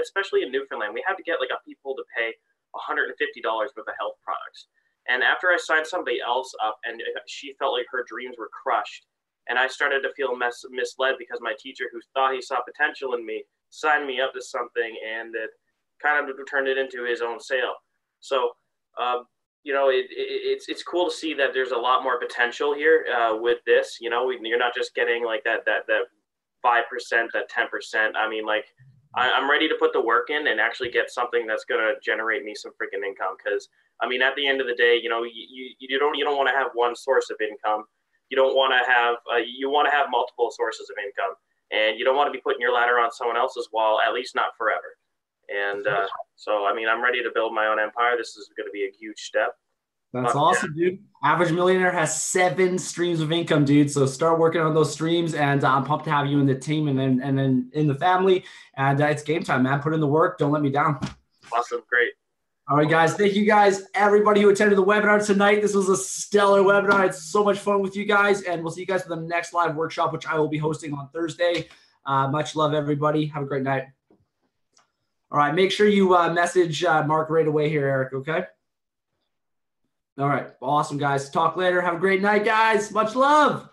especially in Newfoundland, we had to get people to pay $150 worth of health products. And after I signed somebody else up, and she felt like her dreams were crushed, and I started to feel misled because my teacher, who thought he saw potential in me, signed me up to something, and it kind of turned it into his own sale. So, it's cool to see that there's a lot more potential here with this. You're not just getting that 5%, that 10%. I mean, I'm ready to put the work in and actually get something that's going to generate me some freaking income. Because I mean, at the end of the day, you don't want to have one source of income. You don't want to have you want to have multiple sources of income, and you don't want to be putting your ladder on someone else's wall, at least not forever. And so, I mean, I'm ready to build my own empire. This is going to be a huge step. That's awesome, dude. Average Millionaire has 7 streams of income, dude. So start working on those streams, and I'm pumped to have you in the team and then in the family. And it's game time, man. Put in the work. Don't let me down. Awesome. Great. All right, guys. Thank you guys, everybody who attended the webinar tonight. This was a stellar webinar. It's so much fun with you guys, and we'll see you guys for the next live workshop, which I will be hosting on Thursday. Much love, everybody. Have a great night. All right. Make sure you message Mark right away here, Eric. Okay. All right. Awesome, guys. Talk later. Have a great night, guys. Much love.